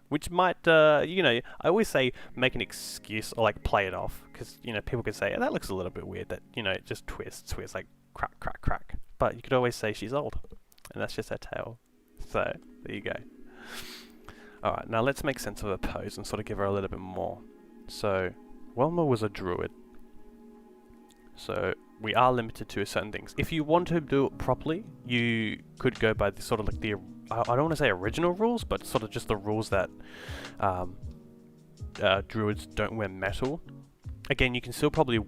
which might, you know, I always say make an excuse or like play it off, because, you know, people could say, oh, that looks a little bit weird, that, you know, it just twists like crack, crack, crack. But you could always say she's old, and that's just her tail. So there you go. Alright, now let's make sense of her pose and sort of give her a little bit more. So Wilma was a druid, so we are limited to certain things. If you want to do it properly, you could go by the sort of like the, I don't want to say original rules, but sort of just the rules that druids don't wear metal. Again, you can still probably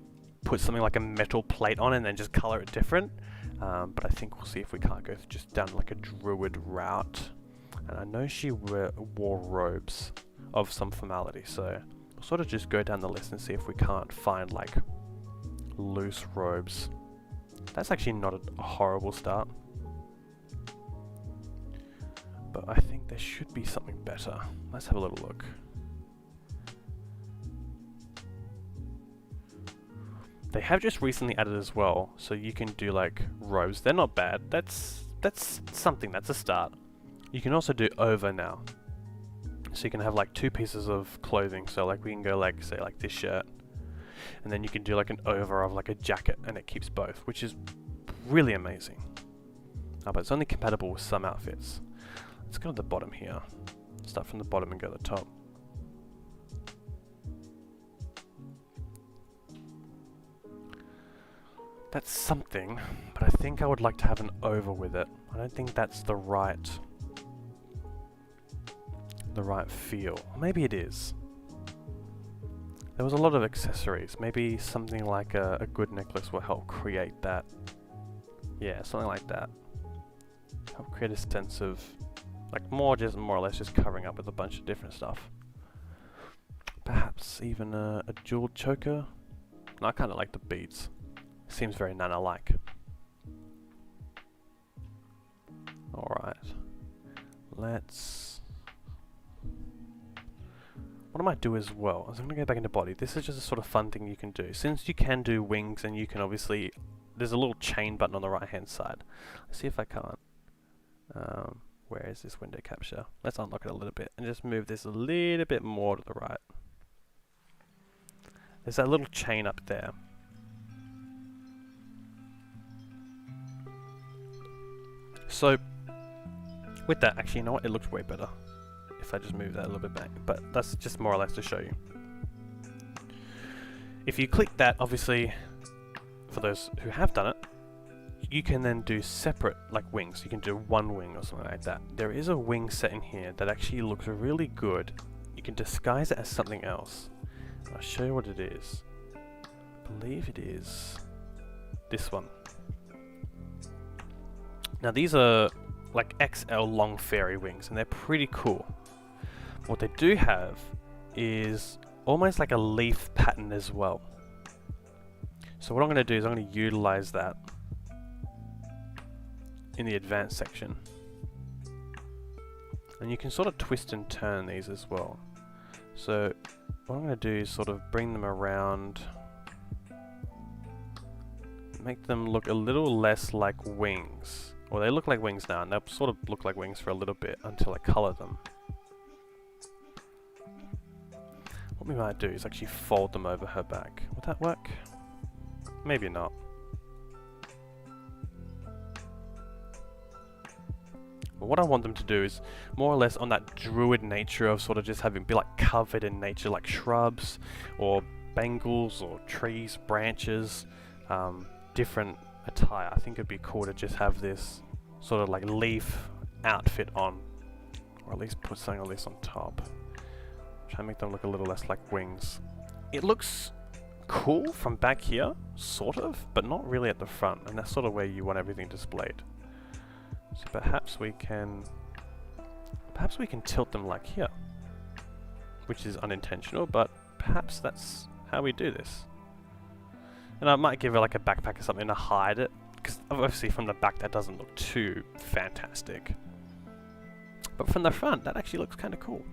put something like a metal plate on and then just color it different. But I think we'll see if we can't go just down like a druid route. And I know she wore robes of some formality, so we'll sort of just go down the list and see if we can't find like loose robes. That's actually not a horrible start, but I think there should be something better. Let's have a little look. They have just recently added as well, so you can do like robes. They're not bad. That's something. That's a start. You can also do over now, so you can have like two pieces of clothing. So like we can go like, say like this shirt, and then you can do like an over of like a jacket, and it keeps both, which is really amazing. But it's only compatible with some outfits. Let's go to the bottom here. Start from the bottom and go to the top. That's something, but I think I would like to have an over with it. I don't think that's the right feel. Maybe it is. There was a lot of accessories. Maybe something like a good necklace will help create that. Yeah, something like that. Help create a sense of like more or less just covering up with a bunch of different stuff. Perhaps even a jeweled choker. No, I kind of like the beads. Seems very Nana-like. Alright. What I might do as well is I'm going to go back into body. This is just a sort of fun thing you can do. Since you can do wings, and you can obviously... There's a little chain button on the right hand side. Let's see if I can't. Where is this window capture? Let's unlock it a little bit and just move this a little bit more to the right. There's that little chain up there. So, with that, actually, you know what? It looks way better if I just move that a little bit back. But that's just more or less to show you. If you click that, obviously, for those who have done it, you can then do separate, like, wings. You can do one wing or something like that. There is a wing set in here that actually looks really good. You can disguise it as something else. I'll show you what it is. I believe it is this one. Now these are like XL long fairy wings, and they're pretty cool. What they do have is almost like a leaf pattern as well. So what I'm going to do is I'm going to utilize that in the advanced section. And you can sort of twist and turn these as well. So what I'm going to do is sort of bring them around, make them look a little less like wings. Well, they look like wings now, and they'll sort of look like wings for a little bit until I colour them. What we might do is actually fold them over her back. Would that work? Maybe not. But what I want them to do is more or less on that druid nature of sort of just having be like covered in nature, like shrubs or bangles or trees, branches, different attire. I think it'd be cool to just have this sort of like leaf outfit on Or at least put something at least on top. Try and make them look a little less like wings. It looks cool from back here, sort of, but not really at the front, and that's sort of where you want everything displayed. So perhaps we can tilt them like here, which is unintentional, but perhaps that's how we do this. And I might give it like a backpack or something to hide it, because obviously from the back that doesn't look too fantastic. But from the front, that actually looks kind of cool.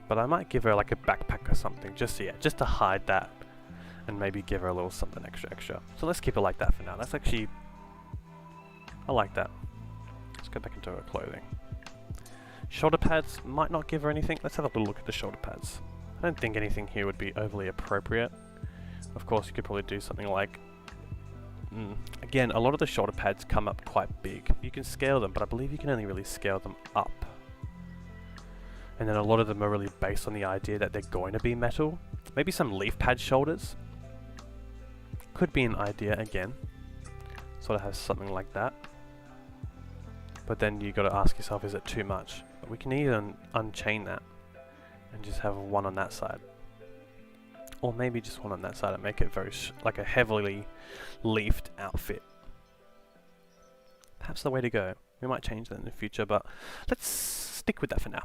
But I might give her like a backpack or something, just to hide that, and maybe give her a little something extra. So let's keep it like that for now. That's actually, I like that. Let's go back into her clothing. Shoulder pads might not give her anything. Let's have a little look at the shoulder pads. I don't think anything here would be overly appropriate. Of course, you could probably do something like, again, a lot of the shoulder pads come up quite big. You can scale them, but I believe you can only really scale them up. And then a lot of them are really based on the idea that they're going to be metal. Maybe some leaf pad shoulders could be an idea again. Sort of have something like that. But then you got to ask yourself, is it too much? But we can either unchain that and just have one on that side, or maybe just one on that side and make it very like a heavily leafed outfit. Perhaps the way to go. We might change that in the future, but let's stick with that for now.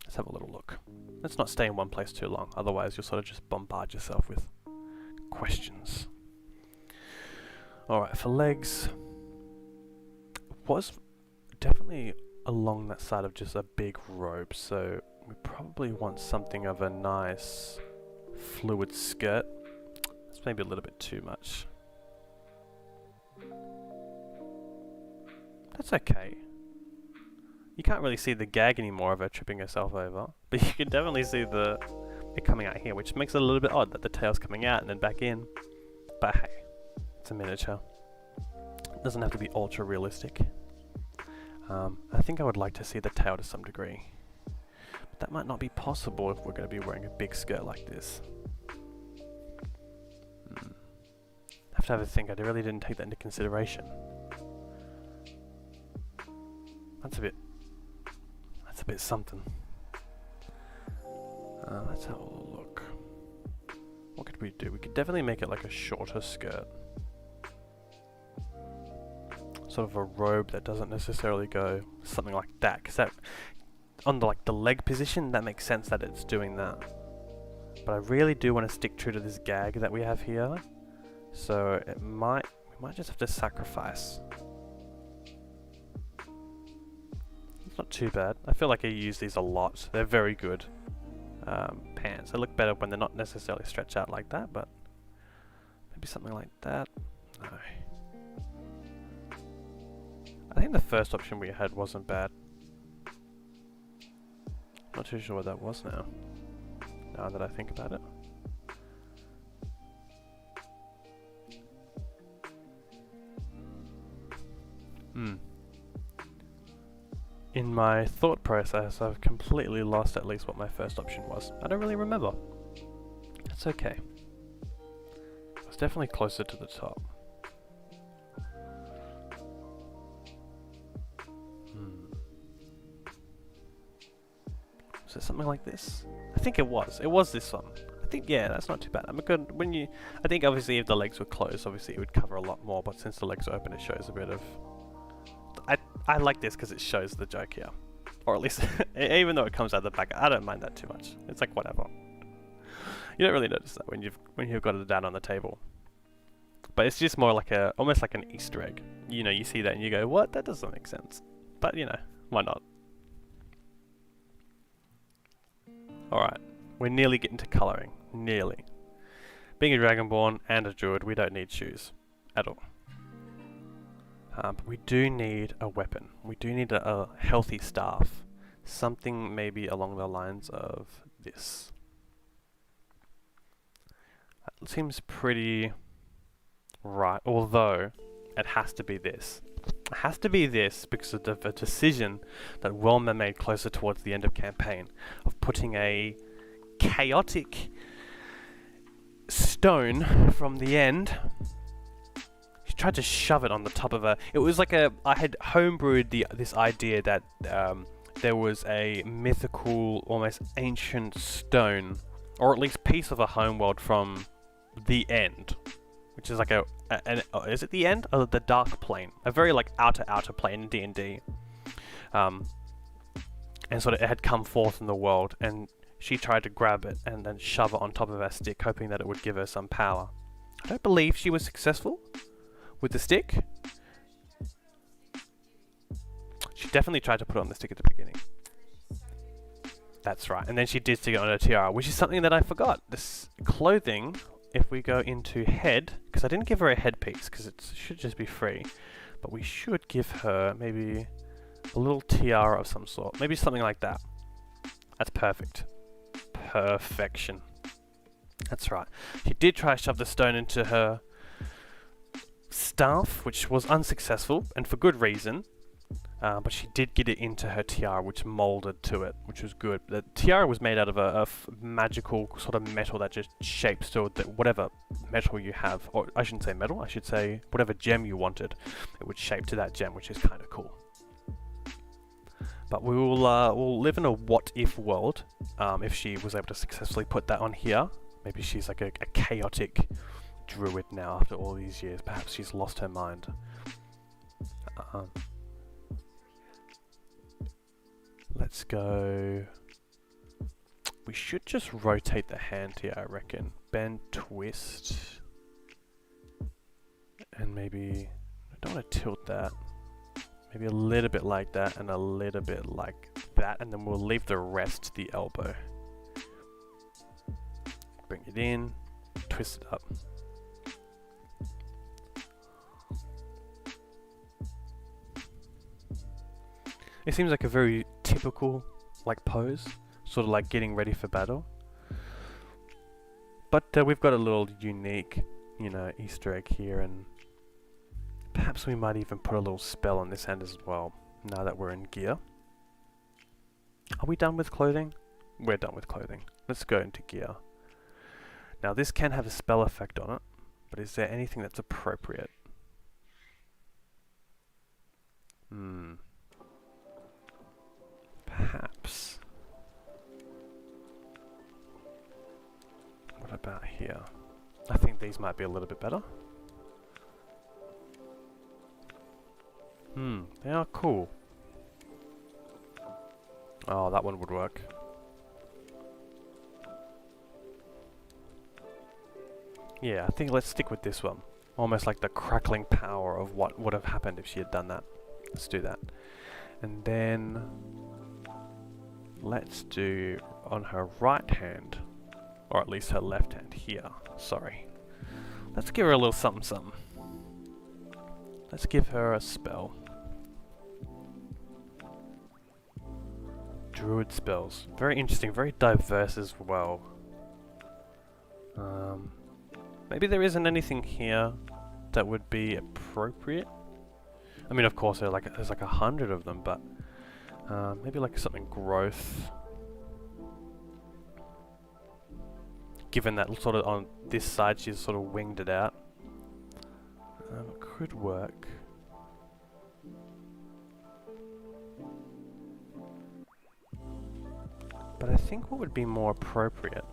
Let's have a little look. Let's not stay in one place too long, otherwise you'll sort of just bombard yourself with questions. Alright, for legs, was definitely along that side of just a big robe, so we probably want something of a nice fluid skirt. That's maybe a little bit too much. That's okay. You can't really see the gag anymore of her tripping herself over, but you can definitely see it coming out here, which makes it a little bit odd that the tail's coming out and then back in. But hey, it's a miniature. It doesn't have to be ultra realistic. I think I would like to see the tail to some degree, but that might not be possible if we're going to be wearing a big skirt like this. I have to have a think. I really didn't take that into consideration. That's a bit something. Let's have a look. What could we do? We could definitely make it like a shorter skirt. Sort of a robe that doesn't necessarily go something like that, because that on the leg position, that makes sense that it's doing that. But I really do want to stick true to this gag that we have here, so we might just have to sacrifice. It's not too bad. I feel like I use these a lot. They're very good pants. They look better when they're not necessarily stretched out like that, but maybe something like that. No. I think the first option we had wasn't bad. Not too sure what that was now that I think about it. In my thought process, I've completely lost at least what my first option was. I don't really remember. That's okay. It's definitely closer to the top. Was it something like this? I think it was. It was this one. I think, yeah, that's not too bad. I think obviously if the legs were closed, obviously it would cover a lot more, but since the legs are open, it shows a bit of... I like this because it shows the joke here. Or at least, even though it comes out the back, I don't mind that too much. It's like, whatever. You don't really notice that when you've got it down on the table. But it's just more like almost like an Easter egg. You know, you see that and you go, what? That doesn't make sense. But, you know, why not? Alright, we're nearly getting to colouring. Nearly. Being a Dragonborn and a Druid, we don't need shoes. At all. But we do need a weapon. We do need a healthy staff. Something maybe along the lines of this. That seems pretty right, although it has to be this. It has to be this because of the decision that Wilma made closer towards the end of campaign of putting a chaotic stone from the end. tried to shove it on the top of her. It was like I had homebrewed this idea that there was a mythical, almost ancient stone, or at least piece of a homeworld from the end, which is like is it the end? Oh, the dark plane, a very like outer plane in D&D. And sort of it had come forth in the world, and she tried to grab it and then shove it on top of her stick, hoping that it would give her some power. I don't believe she was successful with the stick. She definitely tried to put it on the stick at the beginning. That's right. And then she did stick it on her tiara, which is something that I forgot. This clothing, if we go into head, because I didn't give her a headpiece, because it should just be free. But we should give her maybe a little tiara of some sort. Maybe something like that. That's perfect. Perfection. That's right. She did try to shove the stone into her staff, which was unsuccessful, and for good reason. But she did get it into her tiara, which molded to it, which was good. The tiara was made out of a magical sort of metal that just shapes to whatever metal you have. Or I shouldn't say metal, I should say whatever gem you wanted. It would shape to that gem, which is kind of cool. But we'll live in a what-if world if she was able to successfully put that on here. Maybe she's like a chaotic druid now after all these years. Perhaps she's lost her mind. Let's go... We should just rotate the hand here, I reckon. Bend, twist. And maybe... I don't want to tilt that. Maybe a little bit like that and a little bit like that. And then we'll leave the rest to the elbow. Bring it in. Twist it up. It seems like a very typical like pose, sort of like getting ready for battle. But we've got a little unique, you know, Easter egg here, and perhaps we might even put a little spell on this hand as well, now that we're in gear. Are we done with clothing? We're done with clothing. Let's go into gear. Now this can have a spell effect on it, but is there anything that's appropriate? Perhaps. What about here? I think these might be a little bit better. They are cool. Oh, that one would work. Yeah, I think let's stick with this one. Almost like the crackling power of what would have happened if she had done that. Let's do that. And then let's do on her right hand, or at least her left hand here. Sorry. Let's give her a little something something. Let's give her a spell. Druid spells. Very interesting, very diverse as well. Maybe there isn't anything here that would be appropriate. I mean, of course, there's like 100 of them, but maybe like something growth. Given that sort of on this side she's sort of winged it out. It could work. But I think what would be more appropriate,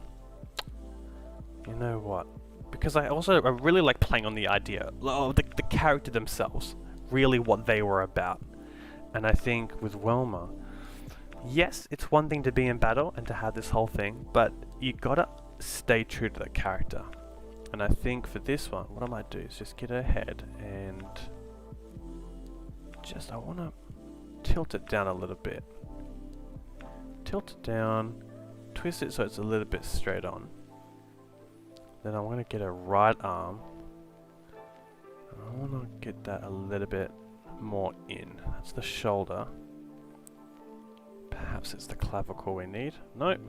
you know what? Because I really like playing on the idea of the character themselves, really what they were about. And I think with Wilma, yes, it's one thing to be in battle and to have this whole thing, but you gotta stay true to the character. And I think for this one, what I might do is just get her head and just, I want to tilt it down a little bit. Tilt it down, twist it so it's a little bit straight on. Then I want to get her right arm. I want to get that a little bit more in. That's the shoulder. Perhaps it's the clavicle we need. Nope.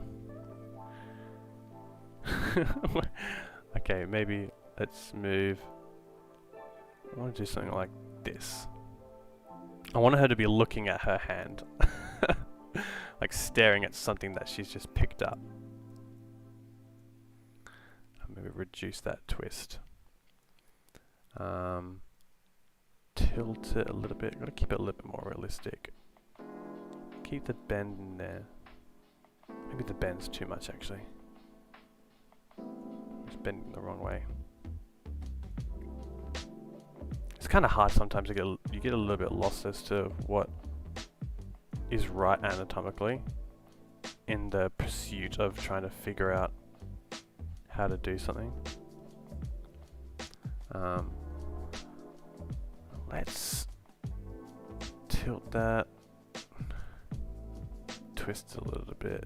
Okay, maybe let's move. I want to do something like this. I want her to be looking at her hand. Like staring at something that she's just picked up. Maybe reduce that twist. tilt it a little bit. Gotta keep it a little bit more realistic. Keep the bend in there. Maybe the bend's too much actually. It's bending the wrong way. It's kind of hard sometimes to you get a little bit lost as to what is right anatomically in the pursuit of trying to figure out how to do something. Let's tilt that, twist a little bit.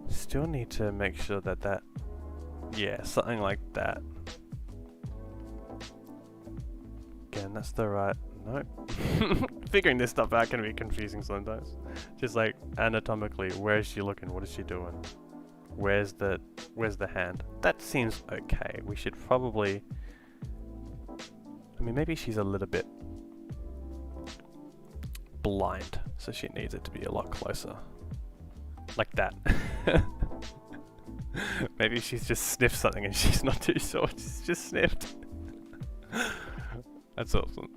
Still need to make sure that yeah, something like that. Again, that's the right, nope. Figuring this stuff out can be confusing sometimes. Just like anatomically, where is she looking? What is she doing? Where's the hand? That seems okay. We should probably, I mean, maybe she's a little bit blind, so she needs it to be a lot closer. Like that. Maybe she's just sniffed something and she's not too sure. She's just sniffed. That's awesome.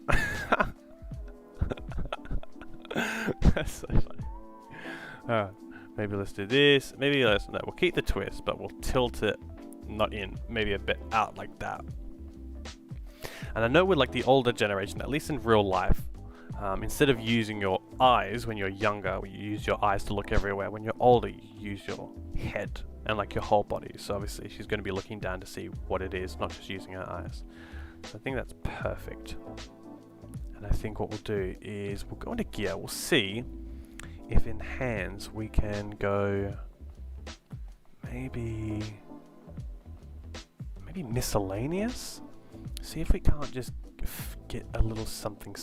That's so funny. Alright, maybe let's do this. Maybe we'll keep the twist, but we'll tilt it not in, maybe a bit out like that. And I know with like the older generation, at least in real life, instead of using your eyes when you're younger, you use your eyes to look everywhere. When you're older, you use your head and like your whole body. So obviously she's going to be looking down to see what it is, not just using her eyes. So I think that's perfect. And I think what we'll do is we'll go into gear. We'll see if in hands we can go maybe miscellaneous. See if we can't just get a little something.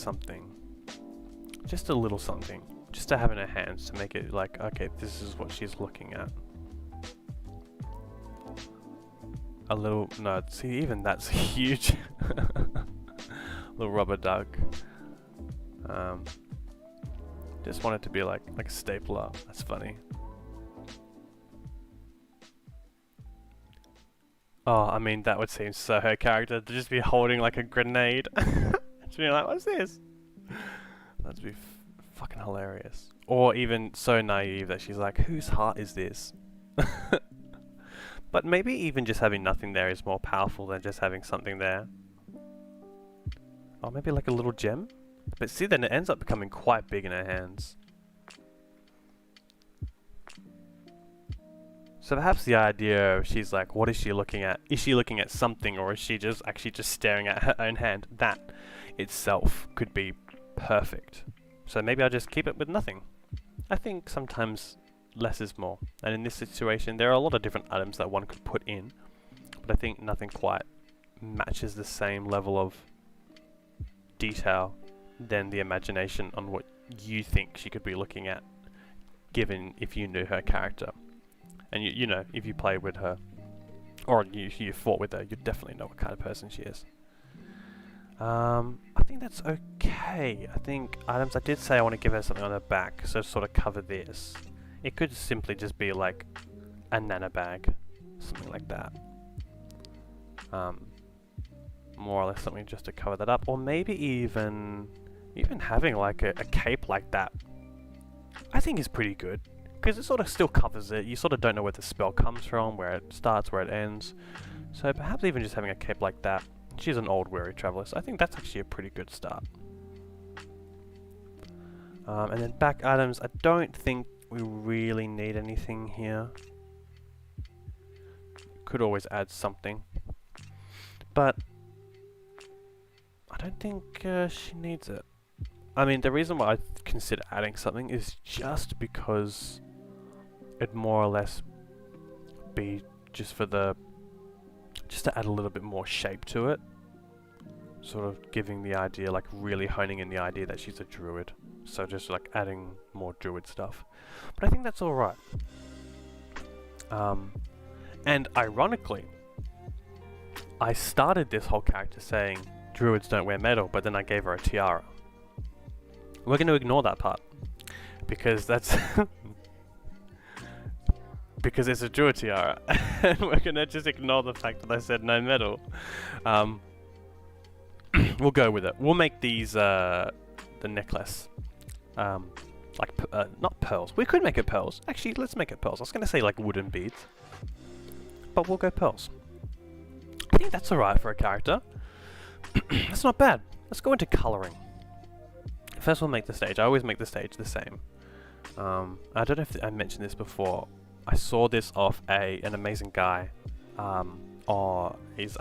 Just a little something. Just to have in her hands to make it like, okay, this is what she's looking at. A little, no, see, even that's huge. Little rubber duck. Just want it to be like a stapler. That's funny. Oh, I mean, that would seem so her character to just be holding like a grenade. Just being like, what's this? That'd be fucking hilarious. Or even so naive that she's like, whose heart is this? But maybe even just having nothing there is more powerful than just having something there. Or maybe like a little gem? But see, then it ends up becoming quite big in her hands. So perhaps the idea of she's like, what is she looking at? Is she looking at something, or is she just actually just staring at her own hand? That itself could be perfect. So maybe I'll just keep it with nothing. I think sometimes less is more. And in this situation, there are a lot of different items that one could put in, but I think nothing quite matches the same level of detail than the imagination on what you think she could be looking at, given if you knew her character. And you know, if you play with her, or you fought with her, you definitely know what kind of person she is. I think that's okay. I think items, I did say I want to give her something on her back, so sort of cover this. It could simply just be like a nana bag, something like that. More or less something just to cover that up, or maybe even having like a cape like that, I think is pretty good. Because it sort of still covers it. You sort of don't know where the spell comes from, where it starts, where it ends. So perhaps even just having a cape like that. She's an old weary traveler, so I think that's actually a pretty good start. And then back items, I don't think we really need anything here. Could always add something. But I don't think she needs it. I mean, the reason why I consider adding something is just because it'd more or less be just to add a little bit more shape to it. Sort of giving the idea, like really honing in the idea that she's a druid. So just like adding more druid stuff. But I think that's alright. And ironically, I started this whole character saying druids don't wear metal, but then I gave her a tiara. We're going to ignore that part, because that's because it's a druid tiara, and we're going to just ignore the fact that I said no metal. we'll go with it. We'll make these the necklace not pearls. We could make it pearls. Actually, let's make it pearls. I was gonna say like wooden beads, but we'll go pearls. I think that's alright for a character. That's not bad. Let's go into colouring. First we'll make the stage. I always make the stage the same. I don't know if I mentioned this before. I saw this off an amazing guy. I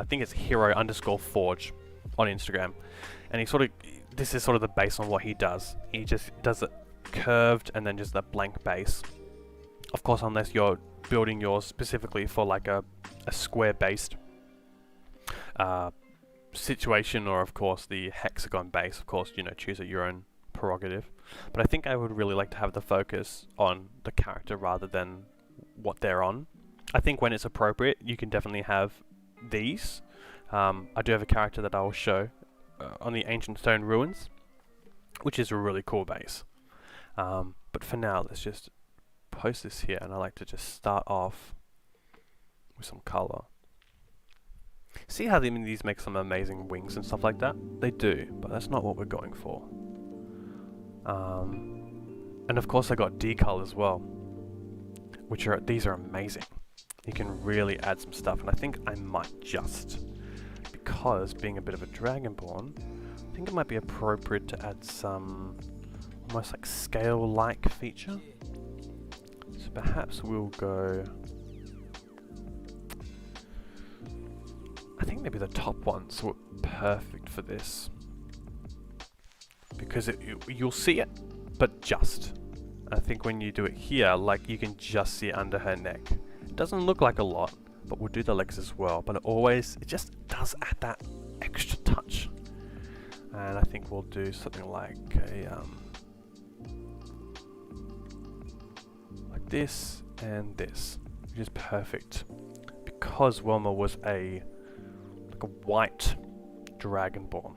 think it's hero_forge on Instagram, and this is sort of the base on what he does. He just does it curved and then just a blank base. Of course, unless you're building yours specifically for like a square based situation, or of course the hexagon base. Of course, choose at your own prerogative. But I think I would really like to have the focus on the character rather than what they're on. I think when it's appropriate, you can definitely have these. I do have a character that I will show on the Ancient Stone Ruins, which is a really cool base. But for now, let's just post this here, and I like to just start off with some color. See how these make some amazing wings and stuff like that? They do, but that's not what we're going for. And of course I got decal as well, these are amazing. You can really add some stuff, and I think I might just, because being a bit of a dragonborn, I think it might be appropriate to add some almost like scale-like feature. So perhaps we'll go, I think maybe the top ones were perfect for this, because you'll see it, but just. I think when you do it here, like you can just see under her neck. It doesn't look like a lot, but we'll do the legs as well. But it just does add that extra touch. And I think we'll do something like like this and this, which is perfect, because Wilma was like a white dragonborn,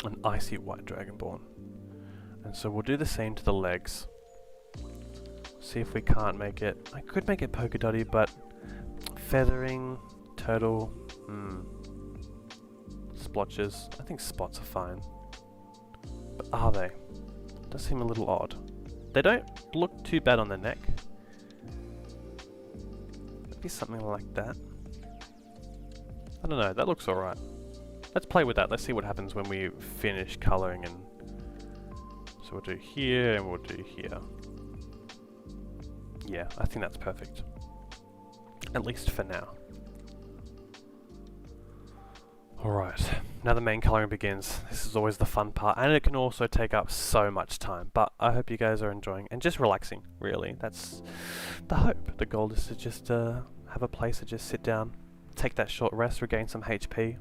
an icy white dragonborn. And so we'll do the same to the legs. See if we can't make it. I could make it polka dotty, but feathering, turtle, splotches. I think spots are fine. But are they? Does seem a little odd. They don't look too bad on the neck. Maybe something like that. I don't know, that looks alright. Let's play with that. Let's see what happens when we finish colouring. And so we'll do here and we'll do here. Yeah, I think that's perfect. At least for now. Alright, now the main colouring begins. This is always the fun part, and it can also take up so much time, but I hope you guys are enjoying and just relaxing, really. That's the hope. The goal is to just have a place to just sit down, take that short rest, regain some HP,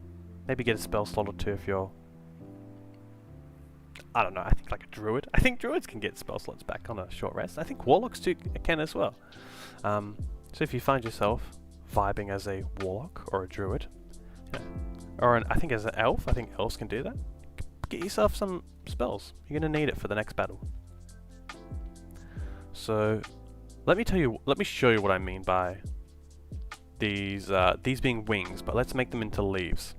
maybe get a spell slot or two if you're, I don't know, I think like a druid. I think druids can get spell slots back on a short rest. I think warlocks too can as well. So if you find yourself vibing as a warlock or a druid, or I think as an elf, I think elves can do that. Get yourself some spells. You're going to need it for the next battle. So let me show you what I mean by these being wings, but let's make them into leaves.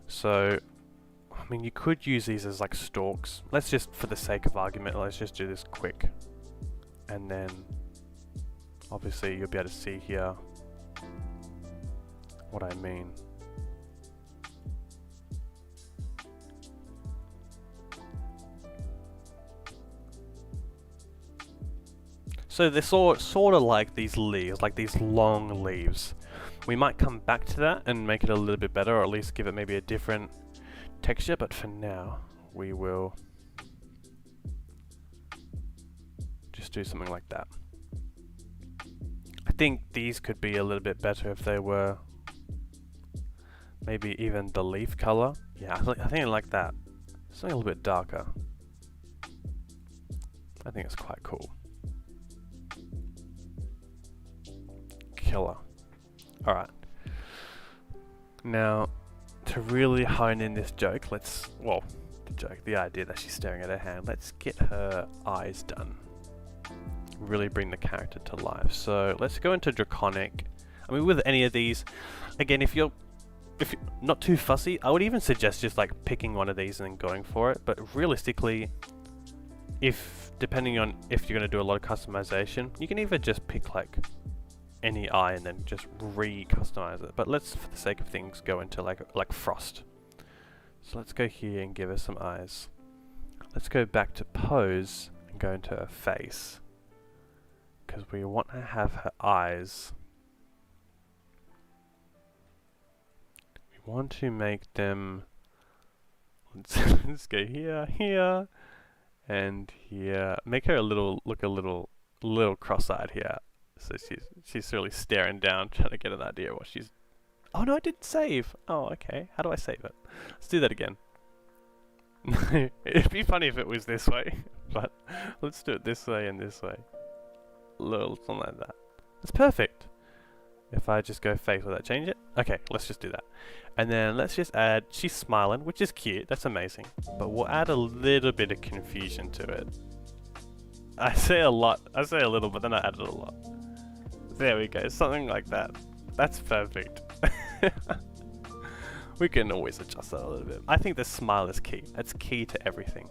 So I mean, you could use these as like stalks. Let's just, for the sake of argument, let's just do this quick. And then obviously you'll be able to see here what I mean. So they're sort of like these leaves, like these long leaves. We might come back to that and make it a little bit better, or at least give it maybe a different texture, but for now we will just do something like that. I think these could be a little bit better if they were maybe even the leaf color. Yeah, I think I like that. Something a little bit darker. I think it's quite cool. Killer. Alright. Now, to really hone in this joke, the idea that she's staring at her hand, let's get her eyes done. Really bring the character to life. So let's go into Draconic. I mean, with any of these, again, if you're if you're not too fussy, I would even suggest just like picking one of these and then going for it. But realistically, depending on if you're going to do a lot of customization, you can either just pick like any eye and then just re-customize it. But let's, for the sake of things, go into like frost. So let's go here and give her some eyes. Let's go back to pose and go into her face, because we want to have her eyes. We want to make them. Let's go here, here, and here. Make her look a little cross-eyed here. So she's really staring down, trying to get an idea of what she's. Oh no, I didn't save. Oh, okay. How do I save it? Let's do that again. It'd be funny if it was this way, but let's do it this way and this way. Little something like that. That's perfect. If I just go face, will that change it? Okay, let's just do that. And then let's just add, she's smiling, which is cute, that's amazing. But we'll add a little bit of confusion to it. I say a little, but then I added a lot. There we go, something like that. That's perfect. We can always adjust that a little bit. I think the smile is key. That's key to everything.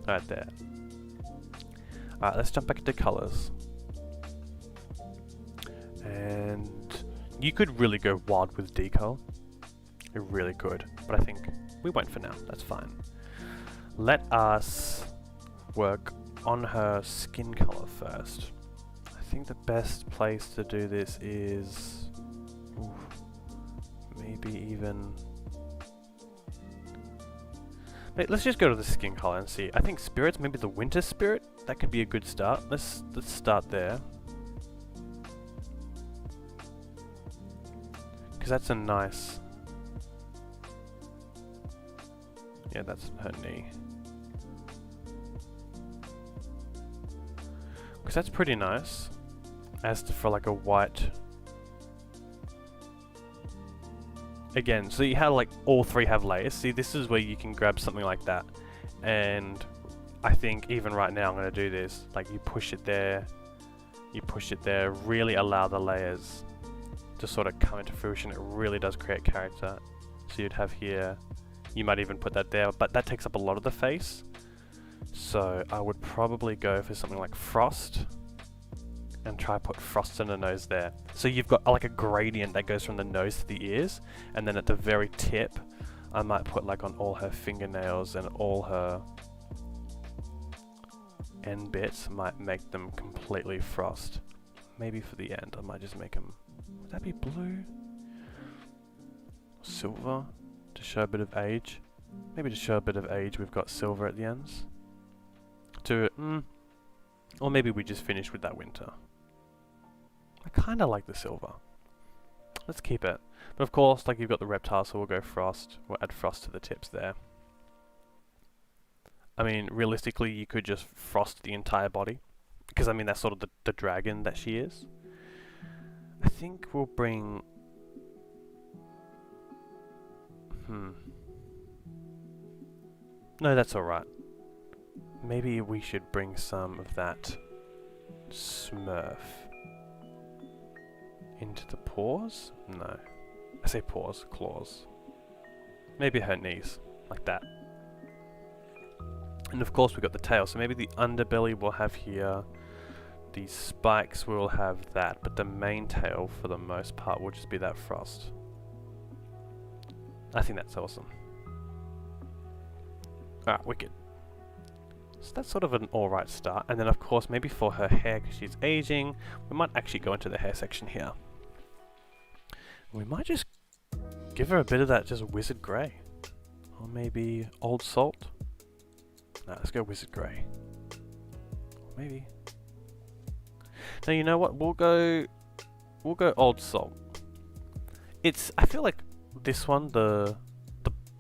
Right there. Alright, let's jump back into colors. And you could really go wild with decal. You really could. But I think we won't for now. That's fine. Let us work on her skin color first. I think the best place to do this is maybe even. Let's just go to the skin color and see. I think spirits, maybe the winter spirit, that could be a good start. Let's start there. Because that's a nice. Yeah, that's her knee. Because that's pretty nice. As to for like a white. Again, so you have like all three have layers. See, this is where you can grab something like that. And I think even right now I'm going to do this. Like you push it there, really allow the layers to sort of come into fruition. It really does create character. So you'd have here, you might even put that there, but that takes up a lot of the face. So I would probably go for something like frost and try put frost in the nose there. So you've got like a gradient that goes from the nose to the ears, and then at the very tip I might put like on all her fingernails and all her end bits, might make them completely frost. Maybe for the end I might just make them, would that be blue? Silver to show a bit of age. Maybe to show a bit of age we've got silver at the ends. Or maybe we just finish with that winter. I kinda like the silver. Let's keep it. But of course, like you've got the reptile, so we'll go frost. We'll add frost to the tips there. I mean, realistically, you could just frost the entire body. Because, I mean, that's sort of the dragon that she is. I think we'll bring... No, that's alright. Maybe we should bring some of that Smurf into the paws? No. I say paws, claws. Maybe her knees, like that. And of course we've got the tail, so maybe the underbelly we'll have here. The spikes will have that, but the main tail for the most part will just be that frost. I think that's awesome. Alright, wicked. So that's sort of an alright start. And then of course maybe for her hair, because she's aging, we might actually go into the hair section here. We might just give her a bit of that just wizard grey. Or maybe old salt. No, let's go wizard grey. Or maybe. Now you know what? We'll go old salt. I feel like this one, the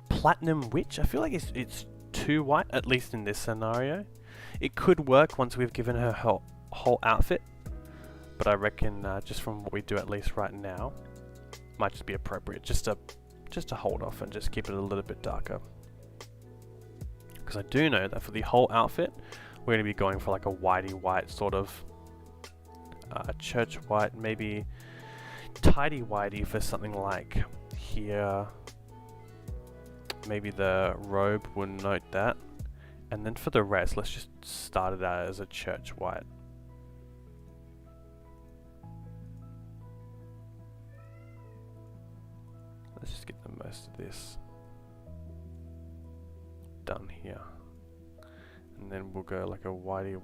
platinum witch, I feel like it's too white, at least in this scenario. It could work once we've given her whole outfit, but I reckon just from what we do at least right now, might just be appropriate just to hold off and just keep it a little bit darker. Because I do know that for the whole outfit, we're going to be going for like a whitey white sort of church white, maybe tidy whitey for something like here, maybe the robe will note that. And then for the rest, let's just start it out as a church white. Let's just get the most of this done here. And then we'll go like a whitey,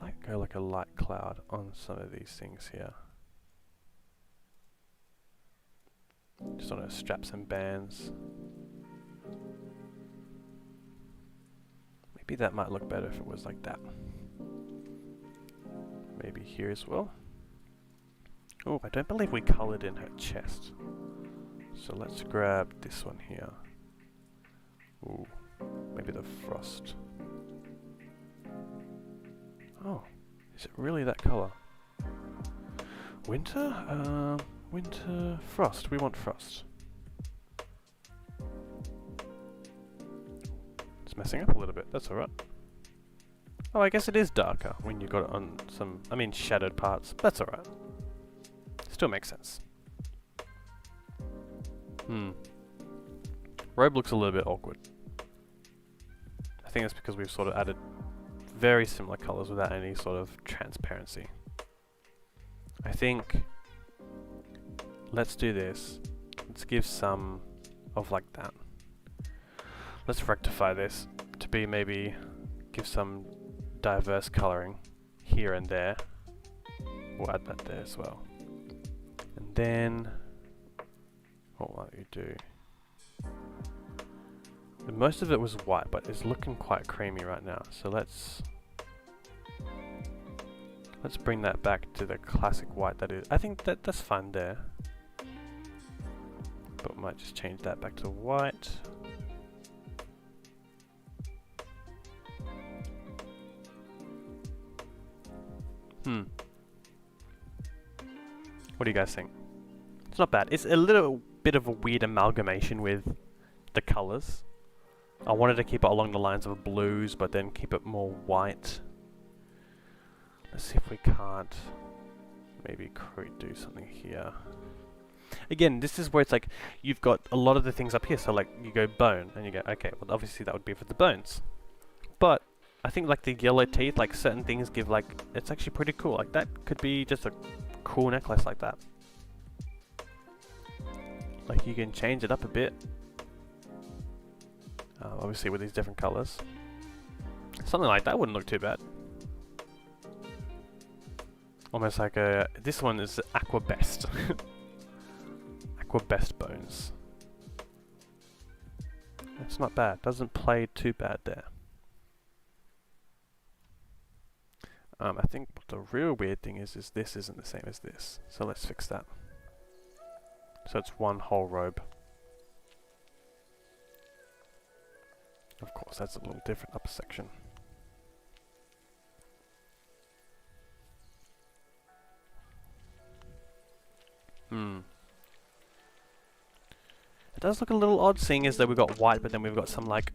let's go like a light cloud on some of these things here. Just on our straps and bands. Maybe that might look better if it was like that. Maybe here as well. Oh, I don't believe we coloured in her chest. So let's grab this one here. Ooh, maybe the frost. Oh, is it really that colour? Winter? Winter frost. We want frost. It's messing up a little bit. That's alright. Oh, I guess it is darker when you got it on some, shadowed parts. That's alright. Still makes sense. Robe looks a little bit awkward. I think it's because we've sort of added very similar colours without any sort of transparency. I think let's do this. Let's give some of like that. Let's rectify this to be maybe give some diverse colouring here and there. We'll add that there as well. And then what might we do? Most of it was white, but it's looking quite creamy right now. So let's bring that back to the classic white that is. I think that's fine there. But we might just change that back to white. What do you guys think? It's not bad. It's a little bit of a weird amalgamation with the colours. I wanted to keep it along the lines of blues, but then keep it more white. Let's see if we can't maybe do something here. Again, this is where it's like, you've got a lot of the things up here, so like, you go bone, and you go, okay, well obviously that would be for the bones. But, I think like the yellow teeth, like certain things give like, it's actually pretty cool. Like that could be just a cool necklace like that. Like you can change it up a bit. Obviously with these different colours. Something like that wouldn't look too bad. Almost like a, this one is Aqua Best. Aqua Best bones. That's not bad, doesn't play too bad there. I think what the real weird thing is this isn't the same as this. So let's fix that. So it's one whole robe. Of course, that's a little different upper section. It does look a little odd seeing as though we've got white, but then we've got some like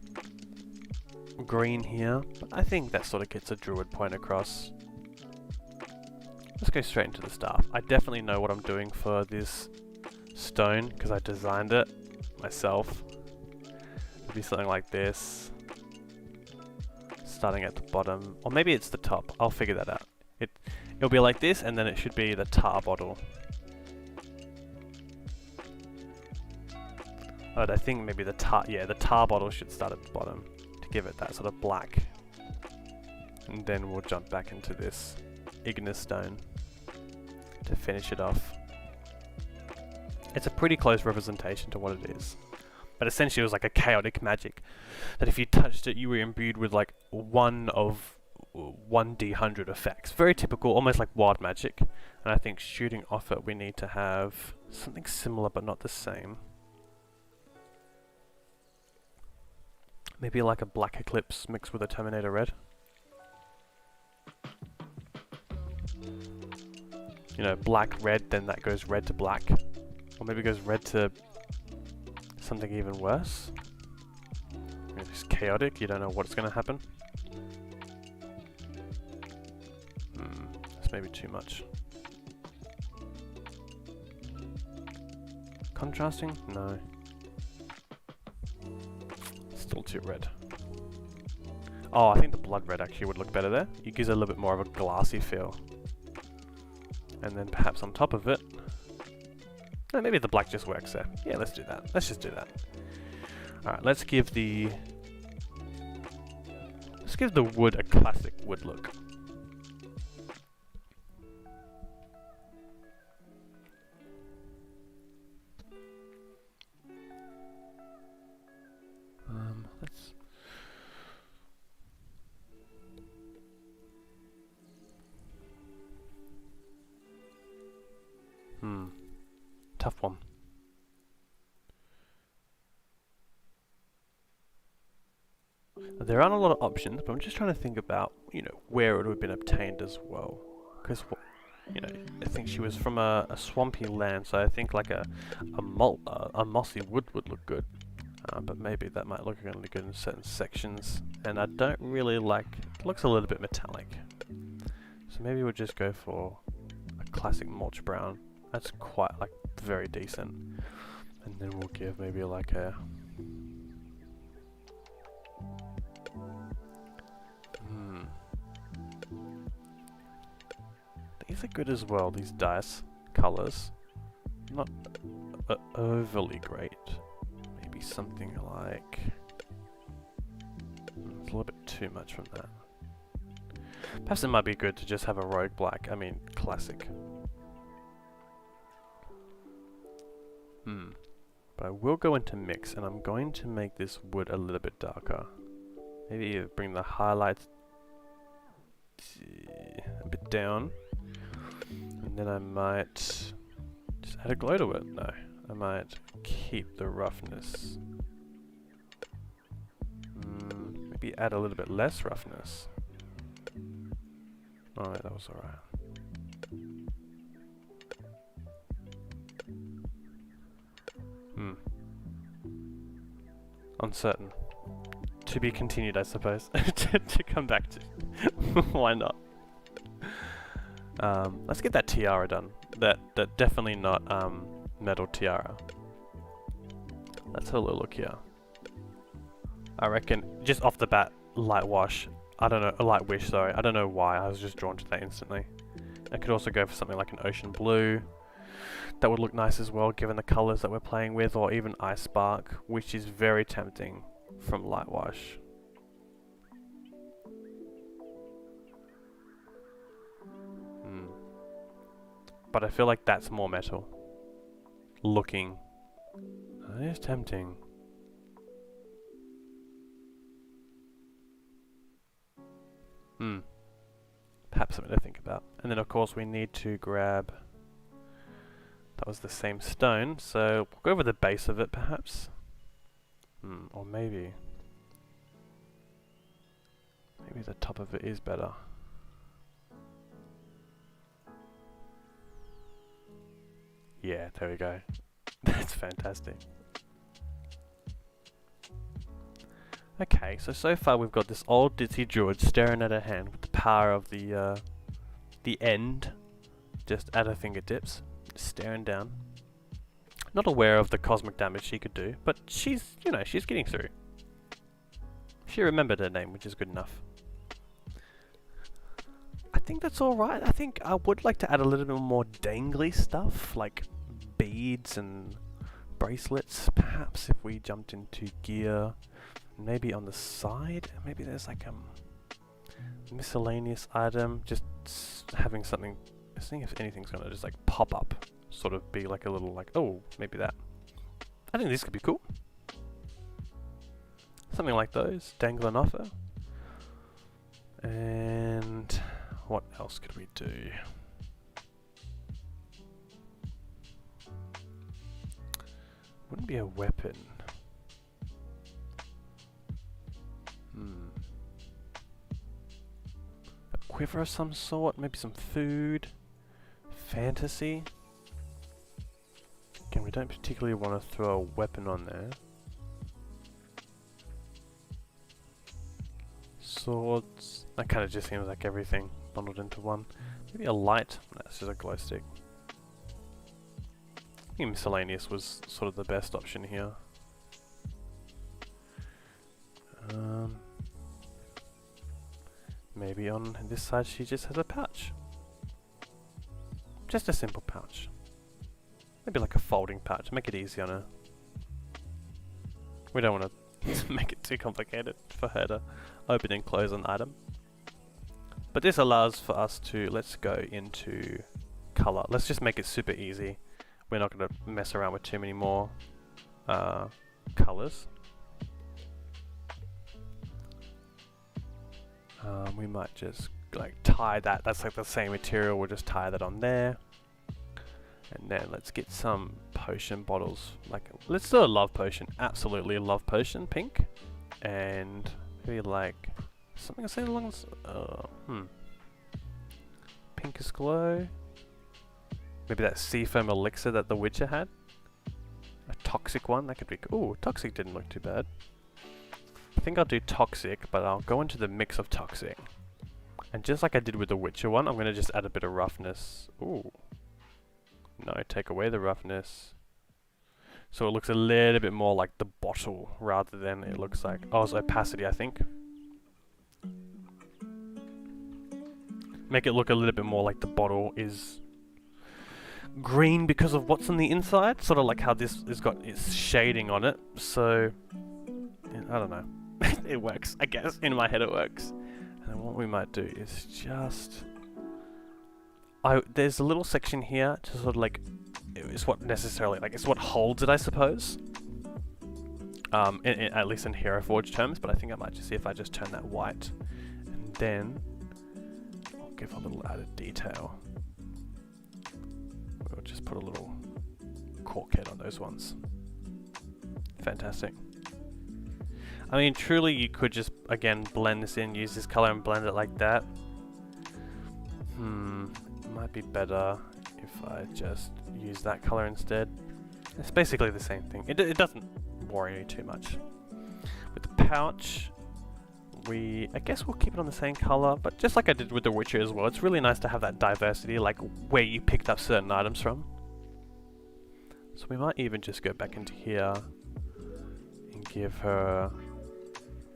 green here. But I think that sort of gets a druid point across. Let's go straight into the staff. I definitely know what I'm doing for this stone because I designed it myself. It'll be something like this, starting at the bottom, or maybe it's the top. I'll figure that out. It'll be like this, and then it should be the tar bottle. But I think maybe the tar bottle should start at the bottom to give it that sort of black. And then we'll jump back into this Ignis stone to finish it off. It's a pretty close representation to what it is. But essentially it was like a chaotic magic that if you touched it you were imbued with like 1 of 1d100 effects. Very typical, almost like wild magic. And I think shooting off it we need to have something similar but not the same. Maybe like a black eclipse mixed with a Terminator red. You know, black, red, then that goes red to black. Or maybe it goes red to something even worse. Maybe it's chaotic, you don't know what's going to happen. That's maybe too much. Contrasting? No. still too red. Oh, I think the blood red actually would look better there. It gives it a little bit more of a glassy feel. And then perhaps on top of it... Oh, maybe the black just works there. Yeah, let's do that. Let's just do that. Alright, let's give the wood a classic wood look. Let's... Tough one. There aren't a lot of options, but I'm just trying to think about, you know, where it would have been obtained as well. Because, you know, I think she was from a swampy land, so I think like a mossy wood would look good. But maybe that might look really good in certain sections. And I don't really like... It looks a little bit metallic. So maybe we'll just go for a classic mulch brown. That's quite, like, very decent. And then we'll give maybe like a... These are good as well, these dice colours. Not overly great. Maybe something like... It's a little bit too much from that. Perhaps it might be good to just have a rogue black, I mean classic. But I will go into mix, and I'm going to make this wood a little bit darker. Maybe bring the highlights a bit down. And then I might just add a glow to it. No, I might keep the roughness. Maybe add a little bit less roughness. Oh, that was alright. Uncertain. To be continued, I suppose. to come back to. Why not? Let's get that tiara done. That definitely not metal tiara. Let's have a little look here. I reckon just off the bat, light wash. I don't know, a light wish. Sorry, I don't know why. I was just drawn to that instantly. I could also go for something like an ocean blue. That would look nice as well, given the colors that we're playing with, or even ice spark, which is very tempting from light wash. But I feel like that's more metal. Looking. That is tempting. Perhaps something to think about. And then of course we need to grab... That was the same stone, so we'll go over the base of it perhaps. Or maybe... Maybe the top of it is better. Yeah, there we go. That's fantastic. Okay, so far we've got this old ditzy druid staring at her hand with the power of the end just at her fingertips, staring down. Not aware of the cosmic damage she could do, but she's, you know, she's getting through. She remembered her name, which is good enough. I think that's alright. I think I would like to add a little bit more dangly stuff, like beads and bracelets, perhaps, if we jumped into gear. Maybe on the side, maybe there's like a miscellaneous item, just having something, seeing if anything's gonna just like pop up, sort of be like a little like, oh, maybe that. I think this could be cool. Something like those, dangling off her. And what else could we do? Wouldn't be a weapon. A quiver of some sort, maybe some food. Fantasy. Again, we don't particularly want to throw a weapon on there. Swords. That kind of just seems like everything bundled into one. Maybe a light. That's just a glow stick. I think miscellaneous was sort of the best option here. Maybe on this side she just has a pouch. Just a simple pouch. Maybe like a folding pouch, make it easy on her. We don't want to make it too complicated for her to open and close an item. But this allows for us to, let's go into color. Let's just make it super easy. We're not going to mess around with too many more colors. We might just like tie that. That's like the same material. We'll just tie that on there. And then let's get some potion bottles. Like, let's do a love potion. Absolutely a love potion, pink. And maybe like something I say along this. Pinkish glow. Maybe that seafoam elixir that the Witcher had. A toxic one. That could be. Ooh, toxic didn't look too bad. I think I'll do toxic, but I'll go into the mix of toxic. And just like I did with the Witcher one, I'm going to just add a bit of roughness. Ooh. No, take away the roughness. So it looks a little bit more like the bottle rather than it looks like... Oh, it's opacity, I think. Make it look a little bit more like the bottle is green because of what's on the inside. Sort of like how this has got its shading on it. So, I don't know. It works, I guess. In my head it works. And then what we might do is just... there's a little section here to sort of like... It's what necessarily... Like, it's what holds it, I suppose. At least in Hero Forge terms. But I think I might just see if I just turn that white. And then... I'll give a little added detail. We'll just put a little cork head on those ones. Fantastic. I mean, truly, you could just, again, blend this in, use this color and blend it like that. It might be better if I just use that color instead. It's basically the same thing. It doesn't worry me too much. With the pouch, I guess we'll keep it on the same color, but just like I did with the Witcher as well, it's really nice to have that diversity, like where you picked up certain items from. So we might even just go back into here and give her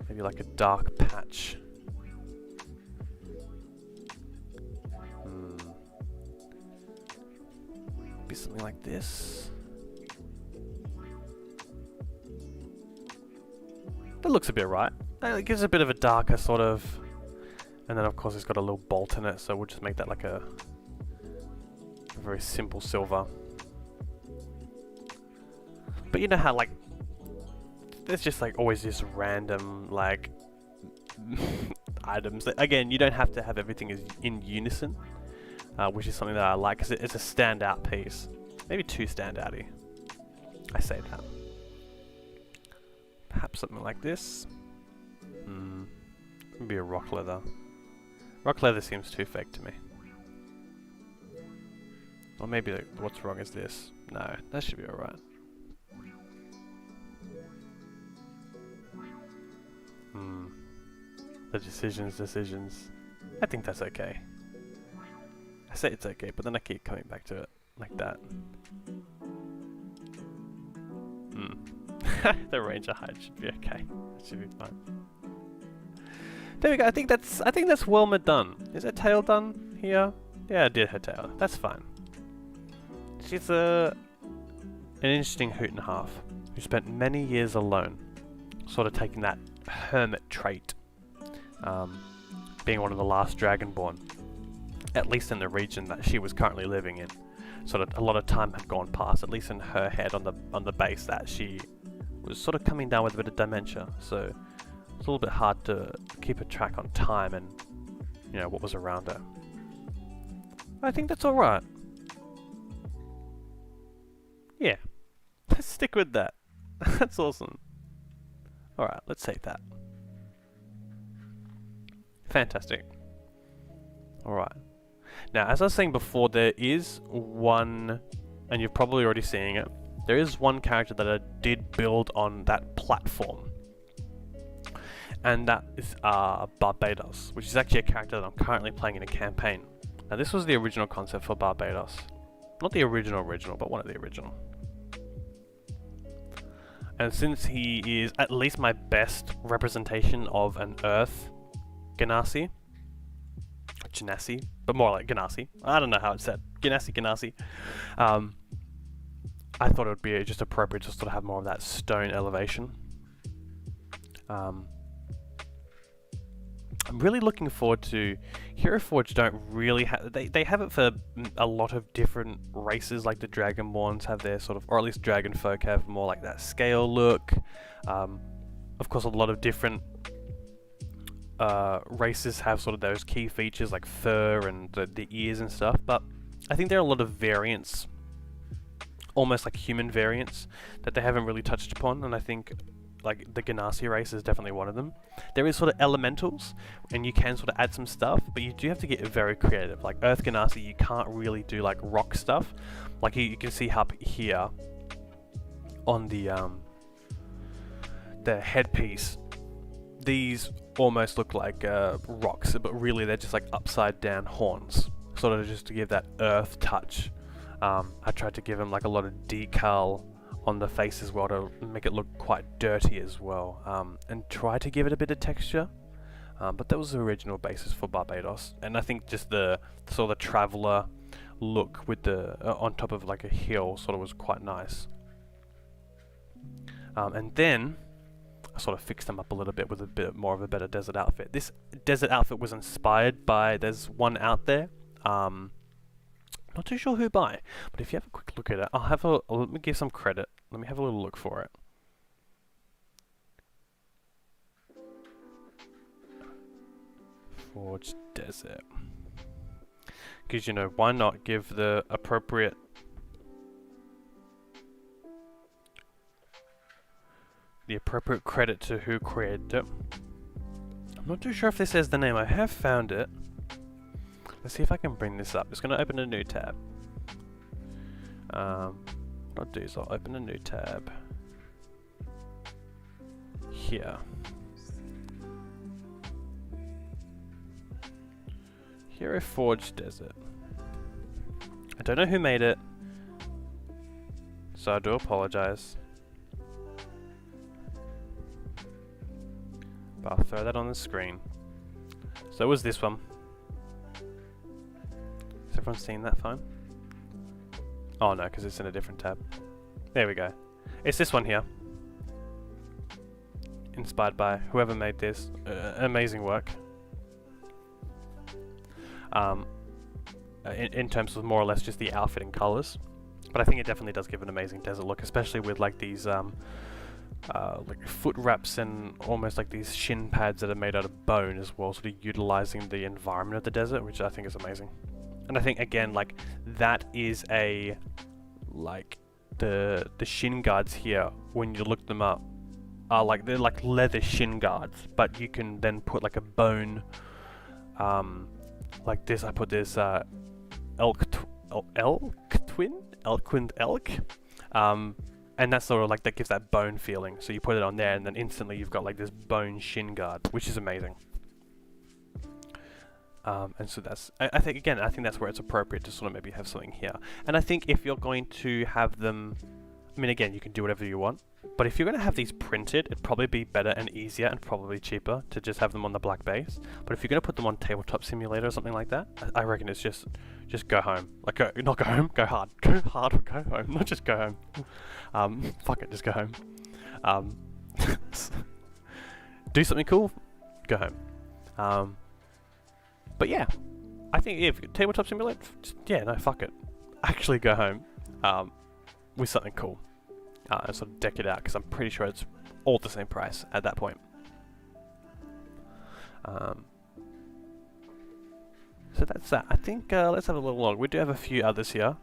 maybe like a dark patch. Be something like this. That looks a bit right. It gives a bit of a darker sort of, and then of course it's got a little bolt in it, so we'll just make that like a very simple silver. But you know how like there's just like always this random like items that, again, you don't have to have everything in unison, which is something that I like because it's a standout piece. Maybe too standouty. I say that. Perhaps something like this. Maybe a rock leather. Rock leather seems too fake to me. Or maybe what's wrong is this. No, that should be alright. The decisions. I think that's okay. I say it's okay, but then I keep coming back to it. Like that. The ranger height should be okay. That should be fine. There we go. I think that's Wilma done. Is her tail done here? Yeah, I did her tail. That's fine. She's an interesting hoot and a half who spent many years alone, sort of taking that hermit trait, being one of the last Dragonborn, at least in the region that she was currently living in. Sort of a lot of time had gone past, at least in her head on the base, that she was sort of coming down with a bit of dementia. So it's a little bit hard to keep a track on time and, you know, what was around her. I think that's alright. Yeah. Let's stick with that. That's awesome. Alright, let's save that. Fantastic. Alright. Now, as I was saying before, there is one, and you're probably already seeing it, there is one character that I did build on that platform. And that is Barbados, which is actually a character that I'm currently playing in a campaign. Now, this was the original concept for Barbados. Not the original, but one of the original. And since he is at least my best representation of an Earth Genasi, but more like Genasi. I don't know how it's said. Genasi. I thought it would be just appropriate just to have more of that stone elevation. I'm really looking forward to... Hero Forge don't really have... They have it for a lot of different races, like the Dragonborns have their sort of... Or at least Dragonfolk have more like that scale look. Of course, a lot of different races have sort of those key features like fur and the ears and stuff, but I think there are a lot of variants, almost like human variants, that they haven't really touched upon, and I think like the Genasi race is definitely one of them. There is sort of elementals, and you can sort of add some stuff, but you do have to get very creative. Like Earth Genasi, you can't really do like rock stuff. Like you can see up here on the headpiece, these almost look like rocks, but really they're just like upside down horns, sort of just to give that earth touch. I tried to give them like a lot of decal on the face as well to make it look quite dirty as well, and try to give it a bit of texture, but that was the original basis for Barbados. And I think just the sort of traveller look with the on top of like a hill sort of was quite nice. And then I sort of fixed them up a little bit with a bit more of a better desert outfit. This desert outfit was inspired by, there's one out there, not too sure who by, but if you have a quick look at it, let me give some credit. Let me have a little look for it. Forge Desert. Because, you know, why not give the appropriate credit to who created it. I'm not too sure if this says the name. I have found it. Let's see if I can bring this up. It's going to open a new tab. What do is I'll open a new tab here. Hero Forge Desert. I don't know who made it, so I do apologize. But I'll throw that on the screen. So it was this one. Has everyone seen that phone? Oh no, because it's in a different tab. There we go. It's this one here. Inspired by whoever made this. Amazing work. In terms of more or less just the outfit and colours. But I think it definitely does give an amazing desert look, especially with like these like foot wraps and almost like these shin pads that are made out of bone as well, sort of utilising the environment of the desert, which I think is amazing. And I think again, like that is a like the shin guards here, when you look them up, are like they're like leather shin guards, but you can then put like a bone like this. I put this elk twin elk, and that's sort of like that gives that bone feeling. So you put it on there, and then instantly you've got like this bone shin guard, which is amazing. And so that's, I think that's where it's appropriate to sort of maybe have something here. And I think if you're going to have them, I mean, again, you can do whatever you want, but if you're going to have these printed, it'd probably be better and easier and probably cheaper to just have them on the black base. But if you're going to put them on Tabletop Simulator or something like that, I reckon it's just go home. Like, not go home, go hard. Go hard or go home, not just go home. Fuck it, just go home. Do something cool, go home. But yeah, I think if Tabletop Simulator, fuck it. Actually go home with something cool and sort of deck it out, because I'm pretty sure it's all the same price at that point. So that's that. I think let's have a little look. We do have a few others here.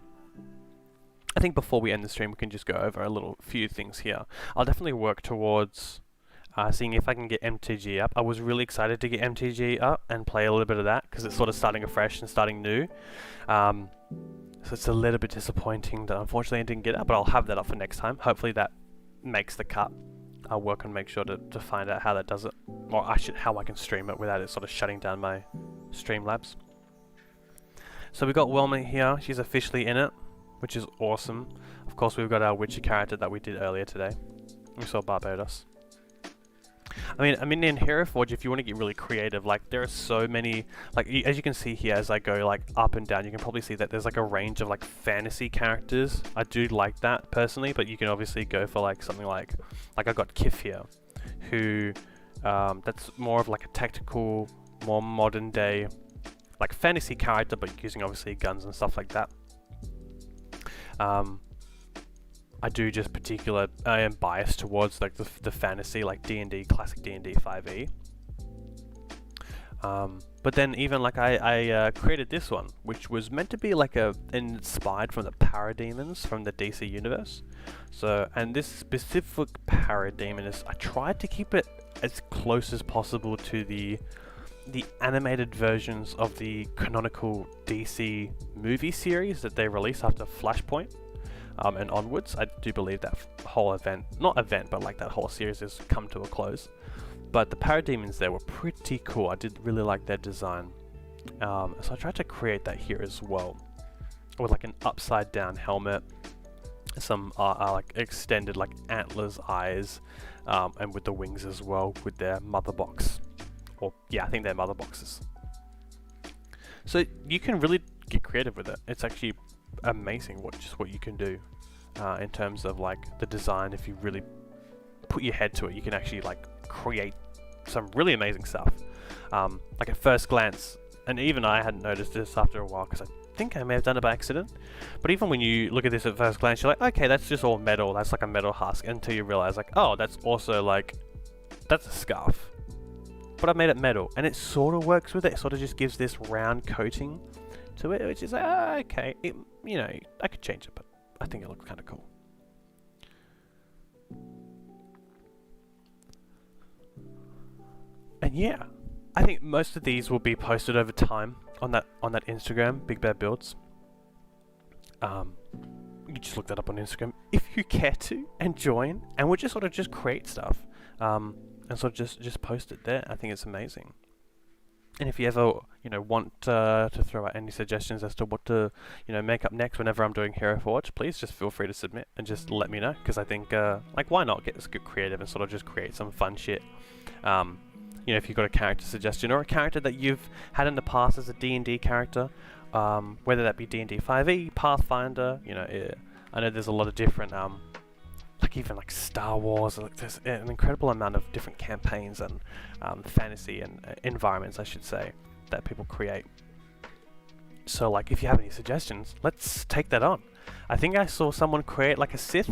I think before we end the stream, we can just go over a few things here. I'll definitely work towards seeing if I can get MTG up. I was really excited to get MTG up and play a little bit of that, because it's sort of starting afresh and starting new. So it's a little bit disappointing that unfortunately I didn't get that, but I'll have that up for next time. Hopefully that makes the cut. I'll work and make sure to find out how that does it, or how I can stream it without it sort of shutting down my Streamlabs. So we got Wilma here. She's officially in it, which is awesome. Of course, we've got our Witcher character that we did earlier today. We saw Barbados. I mean, in Hero Forge, if you want to get really creative, like there are so many, like as you can see here, as I go like up and down, you can probably see that there's like a range of like fantasy characters. I do like that personally, but you can obviously go for like something like I got Kif here, who that's more of like a tactical, more modern day, like fantasy character, but using obviously guns and stuff like that. I do just I am biased towards like the fantasy, like D&D, classic D&D 5e. But then even like I created this one, which was meant to be like inspired from the parademons from the DC universe. So, and this specific parademon is, I tried to keep it as close as possible to the animated versions of the canonical DC movie series that they released after Flashpoint. And onwards. I do believe that whole but like that whole series has come to a close. But the parademons there were pretty cool. I did really like their design. So I tried to create that here as well, with like an upside down helmet, some like extended like antlers eyes, and with the wings as well, with their mother box. Or yeah, I think they're mother boxes. So you can really get creative with it. It's actually amazing what you can do in terms of like the design. If you really put your head to it, you can actually like create some really amazing stuff. Like at first glance, and even I hadn't noticed this after a while because I think I may have done it by accident, but even when you look at this at first glance, you're like, okay, that's just all metal, that's like a metal husk, until you realize like, oh, that's also like, that's a scarf, but I made it metal, and it sort of works with it. It sort of just gives this round coating to it, which is like, okay, you know, I could change it, but I think it looks kind of cool. And yeah, I think most of these will be posted over time on that Instagram, Big Bear Builds. You just look that up on Instagram if you care to, and join, and we'll just sort of just create stuff, and sort of just post it there. I think it's amazing. And if you ever, you know, want to throw out any suggestions as to what to, you know, make up next whenever I'm doing Hero Forge, please just feel free to submit and just let me know, because I think, like, why not get creative and sort of just create some fun shit. You know, if you've got a character suggestion or a character that you've had in the past as a D&D character, whether that be D&D 5e, Pathfinder, you know, I know there's a lot of different, like even like Star Wars, like there's an incredible amount of different campaigns and fantasy and environments, I should say, that people create. So like, if you have any suggestions, let's take that on. I think I saw someone create like a Sith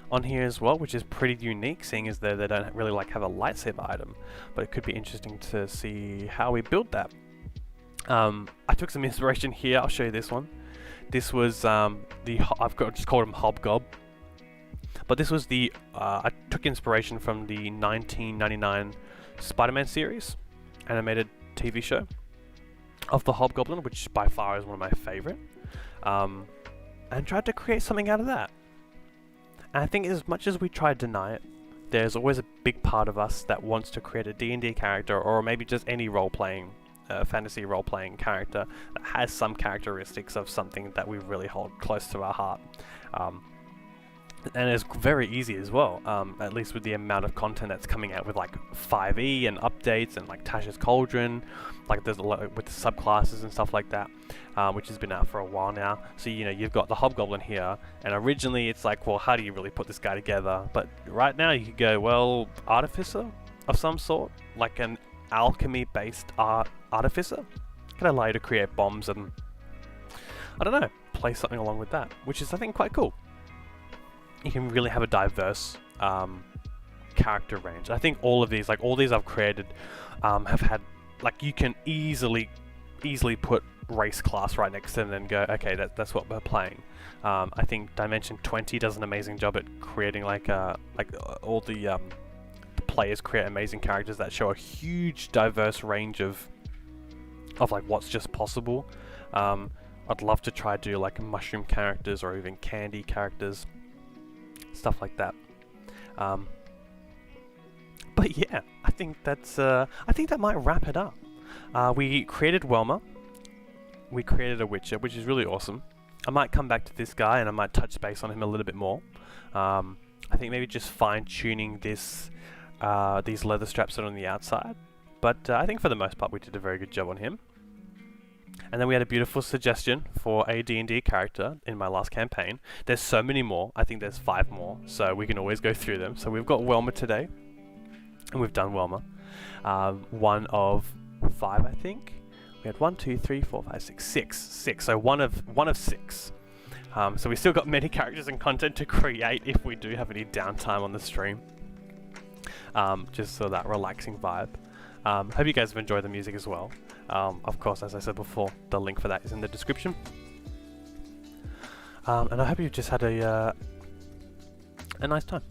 on here as well, which is pretty unique, seeing as though they don't really like have a lightsaber item, but it could be interesting to see how we build that. I took some inspiration here. I'll show you this one. This was just called him Hobgob. But this was I took inspiration from the 1999 Spider-Man series, animated TV show, of the Hobgoblin, which by far is one of my favorite, and tried to create something out of that. And I think as much as we try to deny it, there's always a big part of us that wants to create a D&D character, or maybe just any role-playing, fantasy role-playing character that has some characteristics of something that we really hold close to our heart. And it's very easy as well, at least with the amount of content that's coming out with like 5e and updates and like Tasha's Cauldron, like there's a lot with the subclasses and stuff like that, which has been out for a while now. So, you know, you've got the Hobgoblin here, and originally it's like, well, how do you really put this guy together? But right now you could go, well, artificer of some sort, like an alchemy-based artificer, can allow you to create bombs and, I don't know, play something along with that, which is, I think, quite cool. You can really have a diverse character range. I think all these I've created have had, like, you can easily put race class right next to them and go, okay, that's what we're playing. I think Dimension 20 does an amazing job at creating all the players create amazing characters that show a huge diverse range of like what's just possible. I'd love to try to do like mushroom characters or even candy characters, stuff like that. But yeah, I think that might wrap it up. We created Welmer. We created a Witcher, which is really awesome. I might come back to this guy and I might touch base on him a little bit more. I think maybe just fine-tuning this these leather straps that are on the outside. But I think for the most part we did a very good job on him. And then we had a beautiful suggestion for a D&D character in my last campaign. There's so many more. I think there's 5 more, so we can always go through them. So we've got Wilma today, and we've done Wilma. One of 5, I think. We had 1, 2, 3, 4, 5, 6, 6. So one of 6. So we still got many characters and content to create if we do have any downtime on the stream. Just so that relaxing vibe. Hope you guys have enjoyed the music as well. Of course, as I said before, the link for that is in the description. And I hope you've just had a nice time.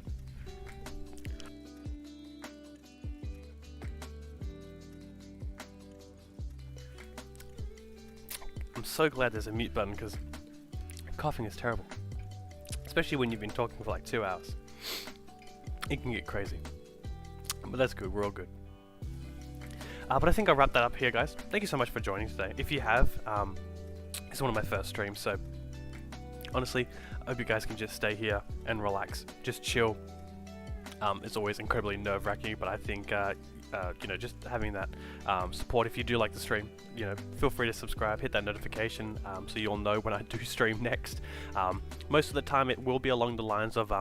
I'm so glad there's a mute button because coughing is terrible. Especially when you've been talking for like 2 hours. It can get crazy. But that's good, we're all good. But I think I'll wrap that up here, guys. Thank you so much for joining today. If you have, it's one of my first streams, so honestly, I hope you guys can just stay here and relax, just chill. It's always incredibly nerve-wracking, but I think, you know, just having that support. If you do like the stream, you know, feel free to subscribe, hit that notification, so you'll know when I do stream next. Most of the time, it will be along the lines of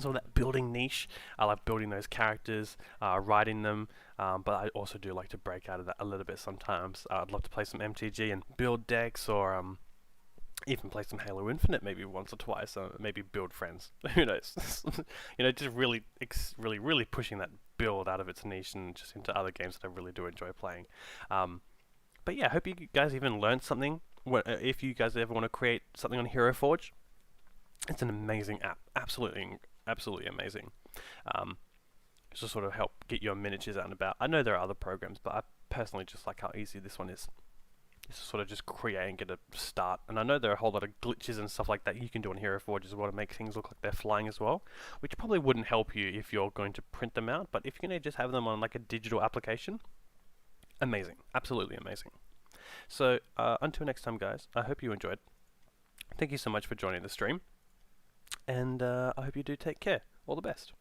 so that building niche. I like building those characters, writing them, but I also do like to break out of that a little bit sometimes. I'd love to play some MTG and build decks, or even play some Halo Infinite maybe once or twice, maybe build friends. Who knows? You know, just really pushing that build out of its niche and just into other games that I really do enjoy playing. But yeah, I hope you guys even learned something. If you guys ever want to create something on Hero Forge, it's an amazing app. Absolutely amazing. Just to sort of help get your miniatures out and about. I know there are other programs, but I personally just like how easy this one is. It's sort of just create and get a start. And I know there are a whole lot of glitches and stuff like that you can do on Hero Forge as well to make things look like they're flying as well, which probably wouldn't help you if you're going to print them out. But if you're going to just have them on like a digital application, amazing. Absolutely amazing. So until next time, guys, I hope you enjoyed. Thank you so much for joining the stream. And I hope you do take care. All the best.